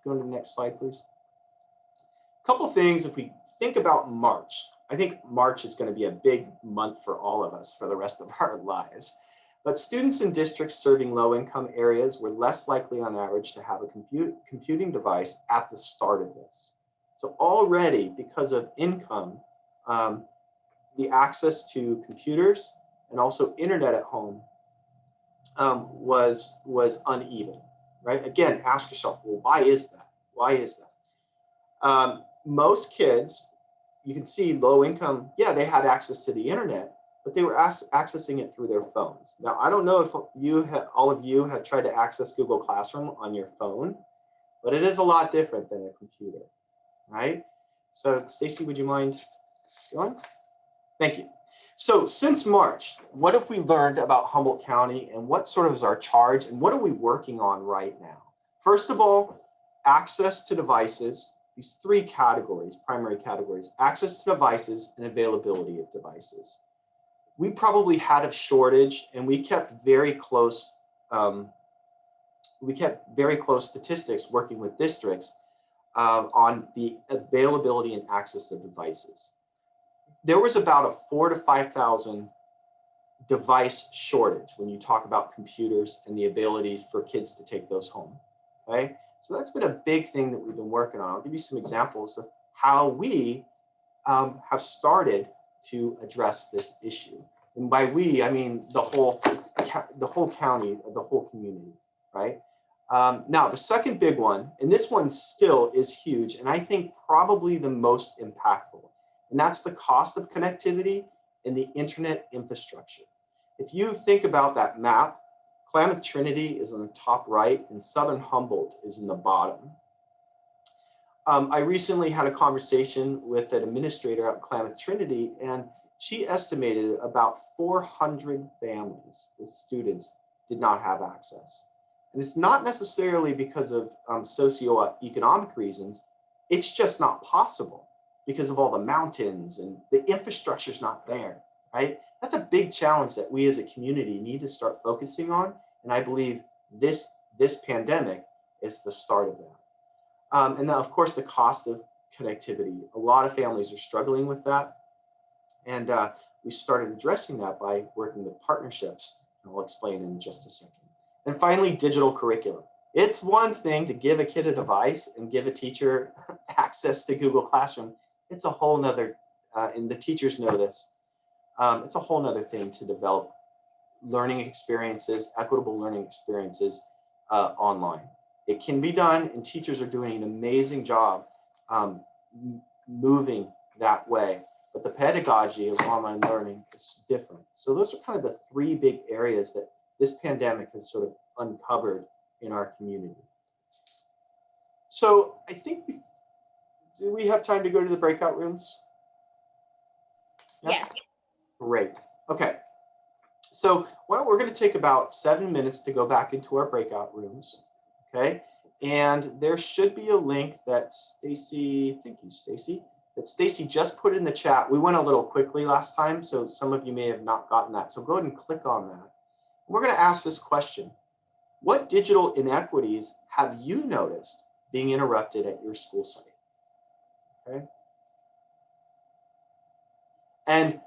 going to the next slide, please? A couple things, if we think about March, I think March is going to be a big month for all of us for the rest of our lives. But students in districts serving low-income areas were less likely on average to have a computing device at the start of this. So already, because of income, the access to computers and also internet at home was uneven, right? Again, ask yourself, well, why is that? Why is that? Most kids, you can see low income, yeah, they had access to the internet, but they were accessing it through their phones. Now, I don't know if all of you have tried to access Google Classroom on your phone, but it is a lot different than a computer, right? So Stacy, would you mind going? Thank you. So since March, what have we learned about Humboldt County and what sort of is our charge and what are we working on right now? First of all, access to devices, these three categories, primary categories, access to devices and availability of devices. We probably had a shortage and we kept very close statistics working with districts on the availability and access of devices. There was about a 4,000 to 5,000 device shortage when you talk about computers and the ability for kids to take those home, okay? So that's been a big thing that we've been working on. I'll give you some examples of how we have started to address this issue. And by we, I mean the whole county, the whole community, right? Now, the second big one, and this one still is huge, and I think probably the most impactful, and that's the cost of connectivity and the internet infrastructure. If you think about that map, Klamath Trinity is on the top right and Southern Humboldt is in the bottom. I recently had a conversation with an administrator at Klamath Trinity, and she estimated about 400 families with students did not have access. And it's not necessarily because of socioeconomic reasons, it's just not possible because of all the mountains and the infrastructure's not there, right? That's a big challenge that we as a community need to start focusing on. And I believe this pandemic is the start of that. And then of course, the cost of connectivity. A lot of families are struggling with that. And we started addressing that by working with partnerships. And I'll explain in just a second. And finally, digital curriculum. It's one thing to give a kid a device and give a teacher access to Google Classroom. It's a whole nother, and the teachers know this, it's a whole nother thing to develop learning experiences, equitable learning experiences online. It can be done, and teachers are doing an amazing job moving that way. But the pedagogy of online learning is different. So those are kind of the three big areas that this pandemic has sort of uncovered in our community. So I think, do we have time to go to the breakout rooms? Yeah? Yes. Great. Okay. So we're going to take about 7 minutes to go back into our breakout rooms. Okay. And there should be a link that Stacy, thank you, Stacy, that Stacy just put in the chat. We went a little quickly last time, so some of you may have not gotten that. So go ahead and click on that. We're going to ask this question. What digital inequities have you noticed being interrupted at your school site? Okay. And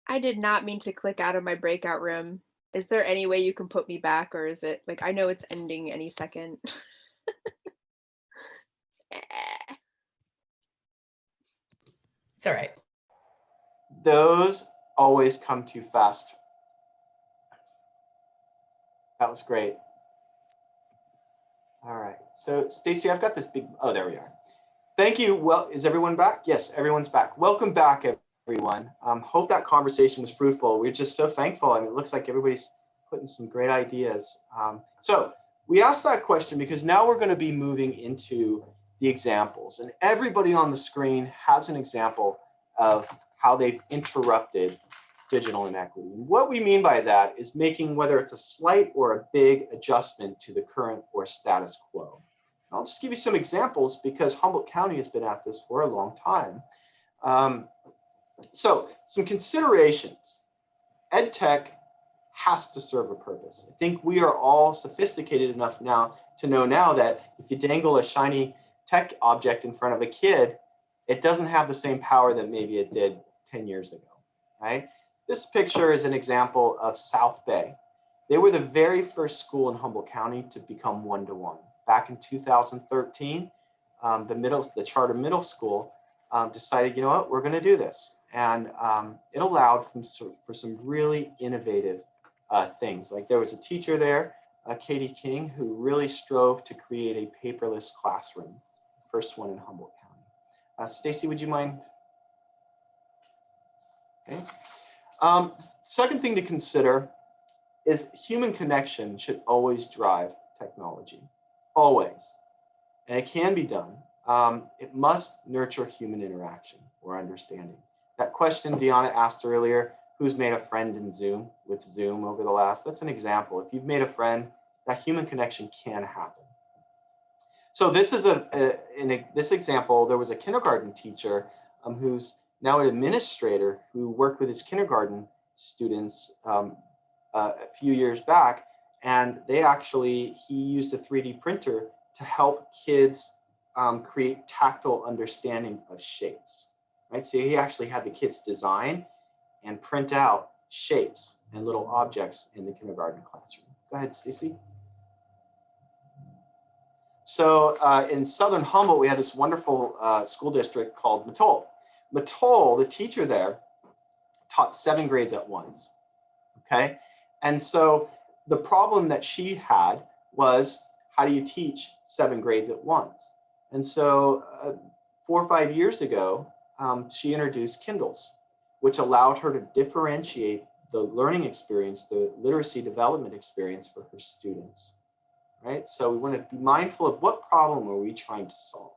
I did not mean to click out of my breakout room. Is there any way you can put me back, or is it like, I know it's ending any second. It's all right. Those always come too fast. That was great. All right, so Stacy, I've got this big, oh, there we are. Thank you. Well, is everyone back? Yes, everyone's back. Welcome back, everyone. Hope that conversation was fruitful. We're just so thankful. I mean, it looks like everybody's putting some great ideas. So we asked that question because now we're going to be moving into the examples, and everybody on the screen has an example of how they've interrupted digital inequity. And what we mean by that is making, whether it's a slight or a big adjustment to the current or status quo. I'll just give you some examples because Humboldt County has been at this for a long time. So some considerations. EdTech has to serve a purpose. I think we are all sophisticated enough now to know now that if you dangle a shiny tech object in front of a kid, it doesn't have the same power that maybe it did 10 years ago, right? This picture is an example of South Bay. They were the very first school in Humboldt County to become one-to-one. Back in 2013, the charter middle school decided, you know what, we're going to do this. And it allowed for some really innovative things. Like there was a teacher there, Katie King, who really strove to create a paperless classroom, the first one in Humboldt County. Stacy, would you mind? Okay. Second thing to consider is human connection should always drive technology, always. And it can be done. It must nurture human interaction or understanding. That question Dionna asked earlier, who's made a friend in Zoom with Zoom over the last, that's an example. If you've made a friend, that human connection can happen. So this is in this example, there was a kindergarten teacher who's now an administrator who worked with his kindergarten students a few years back, and he used a 3D printer to help kids create tactile understanding of shapes, right? So he actually had the kids design and print out shapes and little objects in the kindergarten classroom. Go ahead, Stacy. So in Southern Humboldt, we have this wonderful school district called Matole. Matole, the teacher there, taught 7 grades at once, okay? And so the problem that she had was, how do you teach 7 grades at once? And so 4 or 5 years ago, she introduced Kindles, which allowed her to differentiate the learning experience, the literacy development experience for her students, right? So we want to be mindful of what problem are we trying to solve.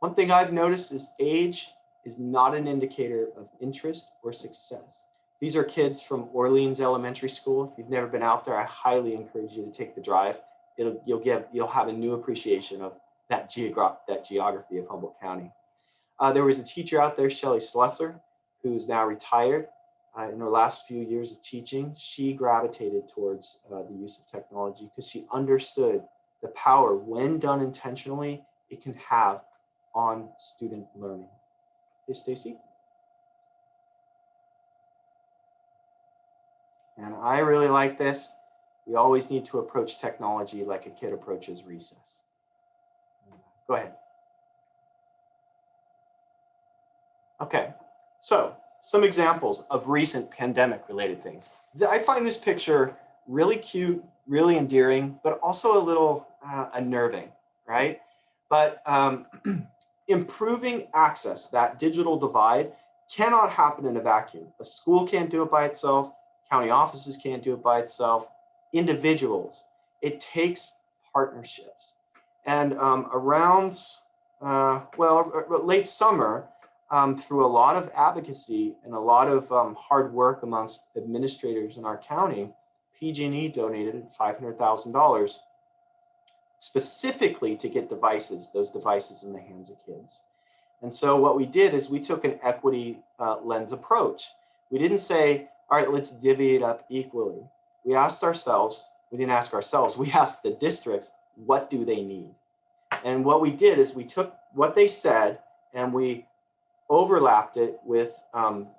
One thing I've noticed is age is not an indicator of interest or success. These are kids from Orleans Elementary School. If you've never been out there, I highly encourage you to take the drive. You'll have a new appreciation of that geography of Humboldt County. There was a teacher out there, Shelley Slesser, who's now retired. In her last few years of teaching, she gravitated towards the use of technology because she understood the power, when done intentionally, it can have on student learning. Hey, Stacy. And I really like this. We always need to approach technology like a kid approaches recess. Go ahead. Okay, so some examples of recent pandemic-related things. I find this picture really cute, really endearing, but also a little unnerving, right? But improving access, that digital divide, cannot happen in a vacuum. A school can't do it by itself. County offices can't do it by itself. Individuals, it takes partnerships. And around, late summer, through a lot of advocacy and a lot of hard work amongst administrators in our county, PG&E donated $500,000 specifically to get those devices in the hands of kids. And so what we did is we took an equity lens approach. We didn't say, all right, let's divvy it up equally. We asked ourselves, we didn't ask ourselves, we asked the districts, what do they need? And what we did is we took what they said and we overlapped it with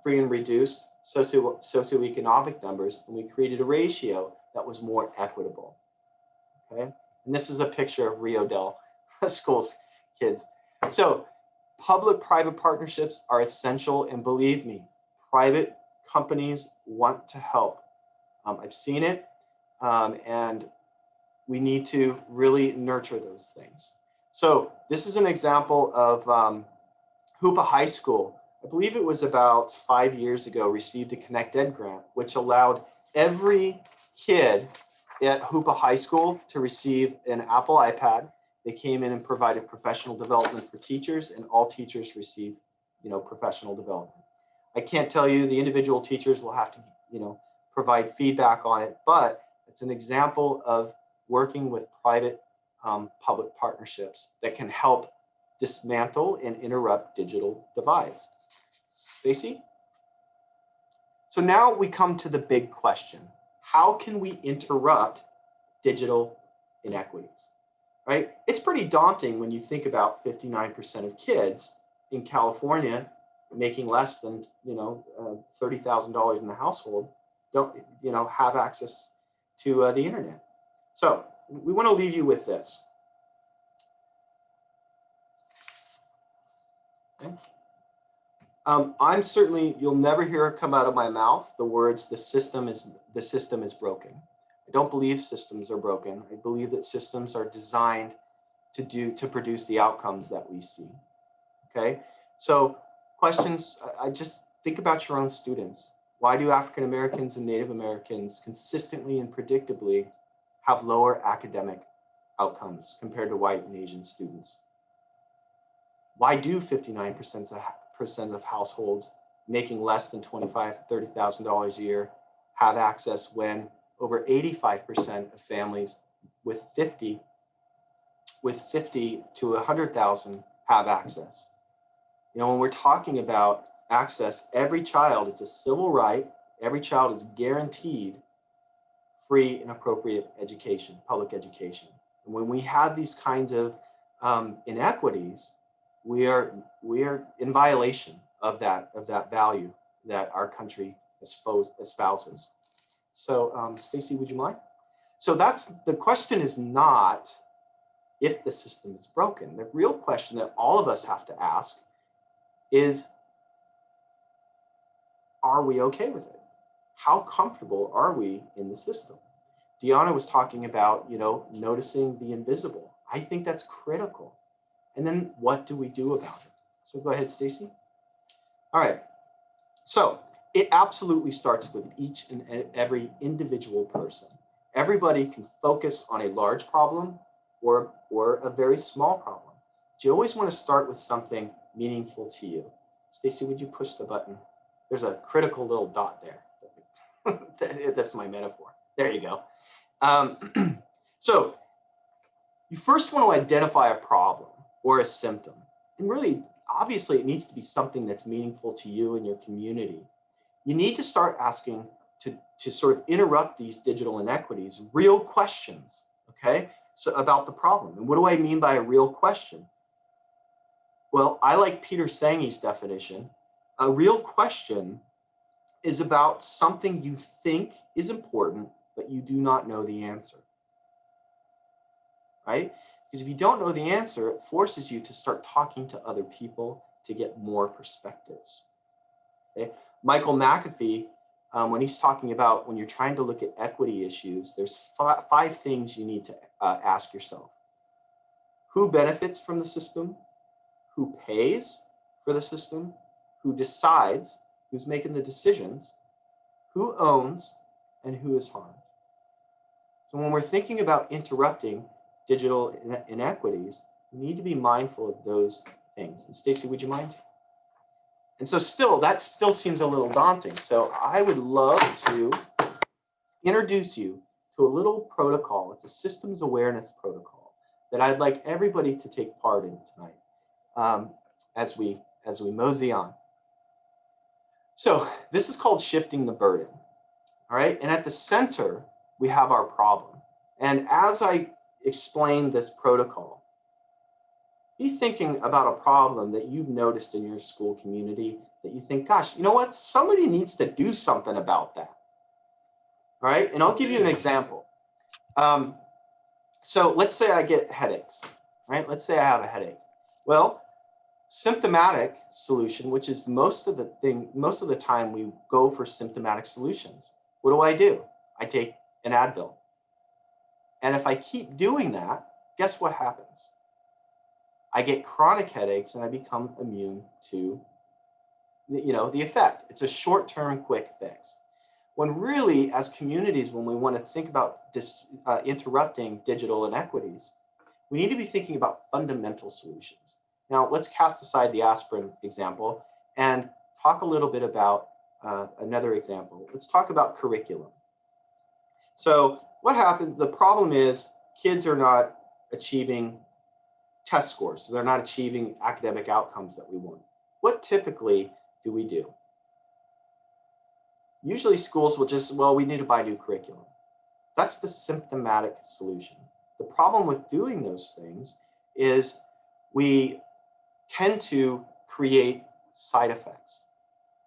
free and reduced socioeconomic numbers, and we created a ratio that was more equitable. Okay, and this is a picture of Rio del School's kids. So public-private partnerships are essential, and believe me, private companies want to help. I've seen it, and we need to really nurture those things. So this is an example of Hoopa High School. I believe it was about 5 years ago, received a Connect Ed grant, which allowed every kid at Hoopa High School to receive an Apple iPad. They came in and provided professional development for teachers, and all teachers received, professional development. I can't tell you, the individual teachers will have to, provide feedback on it, but it's an example of working with private public partnerships that can help dismantle and interrupt digital divides. Stacy? So now we come to the big question. How can we interrupt digital inequities, right? It's pretty daunting when you think about 59% of kids in California making less than, $30,000 in the household don't, have access to the internet. So we want to leave you with this. Okay. I'm certainly, you'll never hear it come out of my mouth the words the system is broken. I don't believe systems are broken. I believe that systems are designed to produce the outcomes that we see. Okay, so questions, I just think about your own students. Why do African Americans and Native Americans consistently and predictably have lower academic outcomes compared to white and Asian students? Why do 59% of households making less than $25,000, $30,000 a year have access when over 85% of families with 50 to 100,000 have access? When we're talking about access, every child, it's a civil right, every child is guaranteed free and appropriate education, public education. And when we have these kinds of inequities, we are in violation of that value that our country espouses. So Stacy, would you mind? So the question is not if the system is broken. The real question that all of us have to ask is, are we okay with it? How comfortable are we in the system? Dionna was talking about, noticing the invisible. I think that's critical. And then what do we do about it? So go ahead, Stacy. All right. So it absolutely starts with each and every individual person. Everybody can focus on a large problem or a very small problem. But you always want to start with something meaningful to you. Stacy, would you push the button? There's a critical little dot there. That's my metaphor. There you go. So you first want to identify a problem or a symptom. And really, obviously, it needs to be something that's meaningful to you and your community. You need to start asking to sort of interrupt these digital inequities, real questions, okay? So about the problem. And what do I mean by a real question? Well, I like Peter Senge's definition. A real question is about something you think is important, but you do not know the answer, right? Because if you don't know the answer, it forces you to start talking to other people to get more perspectives. Okay? Michael McAfee, when he's talking about when you're trying to look at equity issues, there's five things you need to ask yourself. Who benefits from the system? Who pays for the system? Who decides? Who's making the decisions? Who owns? And who is harmed? So when we're thinking about interrupting digital inequities, we need to be mindful of those things. And Stacy, would you mind? And so that still seems a little daunting. So I would love to introduce you to a little protocol. It's a systems awareness protocol that I'd like everybody to take part in tonight as we mosey on. So this is called shifting the burden. All right, and at the center, we have our problem. And as I explain this protocol, Be thinking about a problem that you've noticed in your school community that you think, gosh, you know what? Somebody needs to do something about that. All right, and I'll give you an example. So let's say I get headaches, right? Let's say I have a headache. Well, symptomatic solution, which is most of the time we go for symptomatic solutions. What do? I take an Advil. And if I keep doing that, guess what happens? I get chronic headaches and I become immune to the effect. It's a short-term quick fix. When really, as communities, when we want to think about interrupting digital inequities, we need to be thinking about fundamental solutions. Now, let's cast aside the aspirin example and talk a little bit about another example. Let's talk about curriculum. So what happens, the problem is kids are not achieving test scores, so they're not achieving academic outcomes that we want. What typically do we do? Usually schools will just, well, we need to buy new curriculum. That's the symptomatic solution. The problem with doing those things is we tend to create side effects,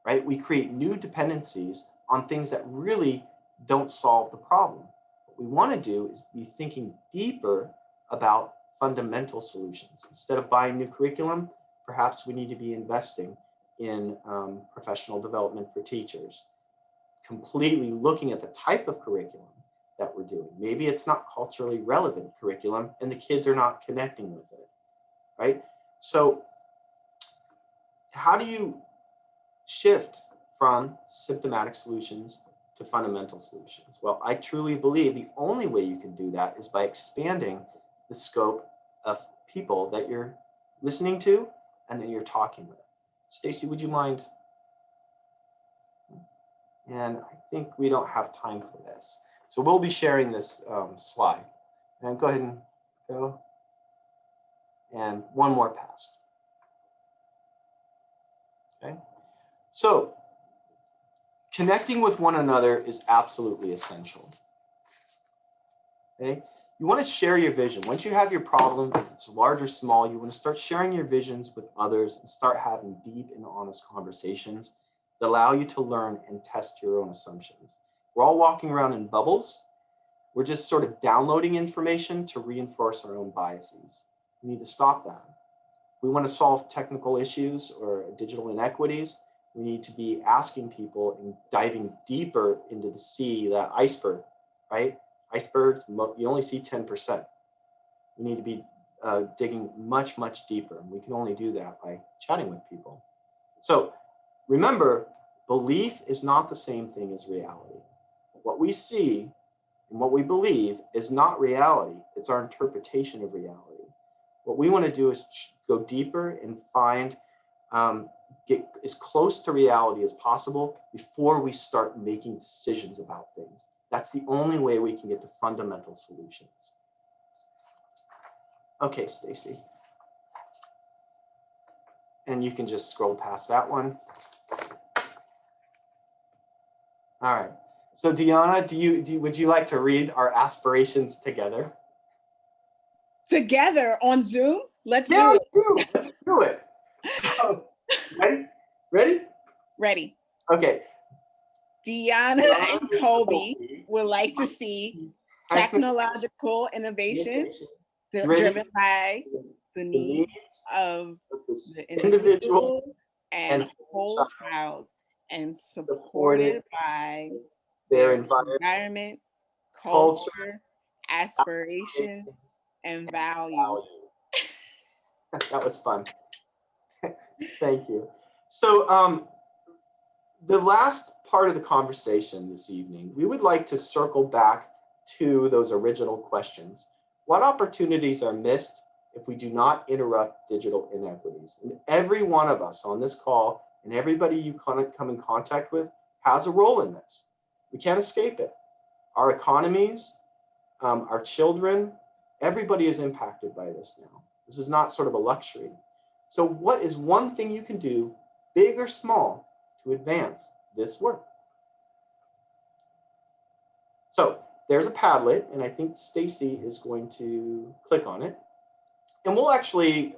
right? We create new dependencies on things that really don't solve the problem. What we want to do is be thinking deeper about fundamental solutions. Instead of buying new curriculum, perhaps we need to be investing in professional development for teachers, completely looking at the type of curriculum that we're doing. Maybe it's not culturally relevant curriculum and the kids are not connecting with it, right? So how do you shift from symptomatic solutions to fundamental solutions? Well, I truly believe the only way you can do that is by expanding the scope of people that you're listening to and that you're talking with. Stacy, would you mind? And I think we don't have time for this. So we'll be sharing this slide. And go ahead and go. And one more past. Okay. So connecting with one another is absolutely essential. Okay. You want to share your vision. Once you have your problem, if it's large or small, you want to start sharing your visions with others and start having deep and honest conversations that allow you to learn and test your own assumptions. We're all walking around in bubbles. We're just sort of downloading information to reinforce our own biases. We need to stop that. If we want to solve technical issues or digital inequities, we need to be asking people and diving deeper into the sea, the iceberg, right? Icebergs, you only see 10%. We need to be digging much, much deeper. And we can only do that by chatting with people. So remember, belief is not the same thing as reality. What we see and what we believe is not reality. It's our interpretation of reality. What we want to do is go deeper and find, get as close to reality as possible before we start making decisions about things. That's the only way we can get to fundamental solutions. Okay, Stacy. And you can just scroll past that one. All right. So Dionna, would you like to read our aspirations together? Together on Zoom? Let's do it. Let's do it. So, ready? Ready. Okay. Dionna and Colby would like to see technological innovation driven by the needs of the individual and whole child and supported by their environment, culture, aspirations, and values. That was fun. Thank you. So the last part of the conversation this evening, we would like to circle back to those original questions. What opportunities are missed if we do not interrupt digital inequities? And every one of us on this call and everybody you come in contact with has a role in this. We can't escape it. Our economies, our children, everybody is impacted by this now. This is not sort of a luxury. So what is one thing you can do, big or small, to advance this work? So there's a Padlet, and I think Stacy is going to click on it. And we'll actually,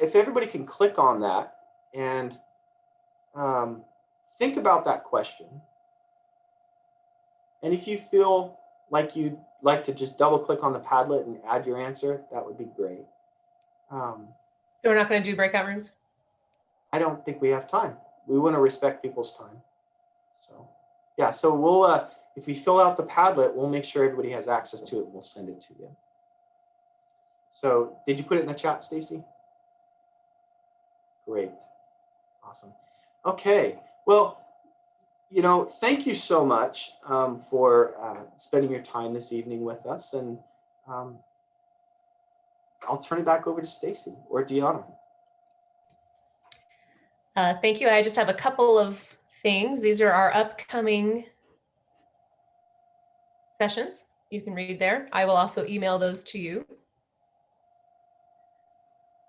if everybody can click on that and think about that question. And if you feel like you'd like to just double click on the Padlet and add your answer, that would be great. So we're not going to do breakout rooms? I don't think we have time. We want to respect people's time. So yeah, so we'll, if we fill out the Padlet, we'll make sure everybody has access to it and we'll send it to you. So did you put it in the chat, Stacy? Great, awesome. Okay, well, you know, thank you so much for spending your time this evening with us, and I'll turn it back over to Stacy or Dionna. Thank you. I just have a couple of things. These are our upcoming sessions. You can read there. I will also email those to you.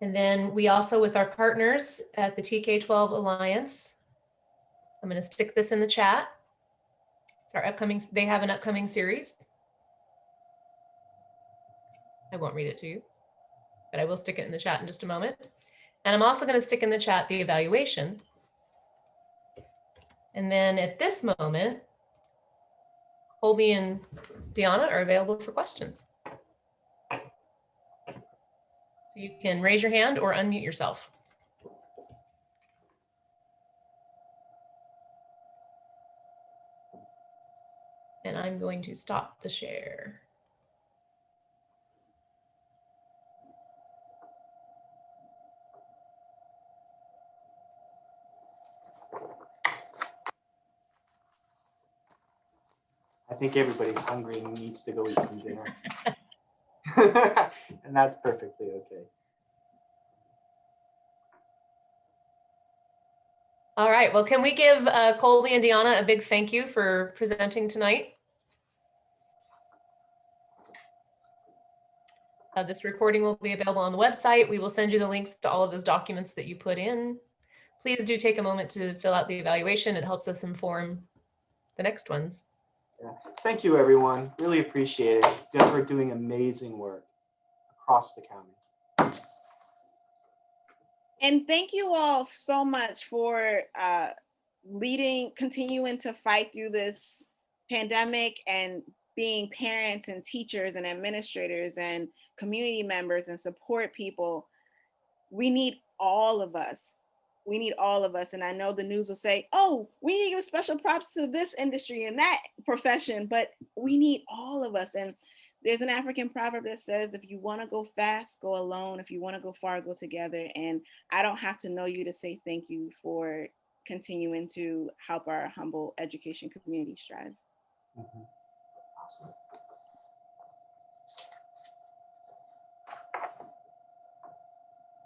And then we also, with our partners at the TK12 Alliance, I'm going to stick this in the chat. It's our upcoming, they have an upcoming series. I won't read it to you, but I will stick it in the chat in just a moment. And I'm also going to stick in the chat the evaluation. And then at this moment, Colby and Dionna are available for questions. So you can raise your hand or unmute yourself. And I'm going to stop the share. I think everybody's hungry and needs to go eat some dinner. And that's perfectly okay. All right, well, can we give Colby and Dionna a big thank you for presenting tonight? This recording will be available on the website. We will send you the links to all of those documents that you put in. Please do take a moment to fill out the evaluation. It helps us inform the next ones. Yeah. Thank you, everyone. Really appreciate it. You guys are doing amazing work across the county. And thank you all so much for continuing to fight through this pandemic and being parents and teachers and administrators and community members and support people. We need all of us. We need all of us. And I know the news will say, oh, we need to give special props to this industry and that profession, but we need all of us. And there's an African proverb that says, if you want to go fast, go alone. If you want to go far, go together. And I don't have to know you to say thank you for continuing to help our Humboldt education community strive. Awesome.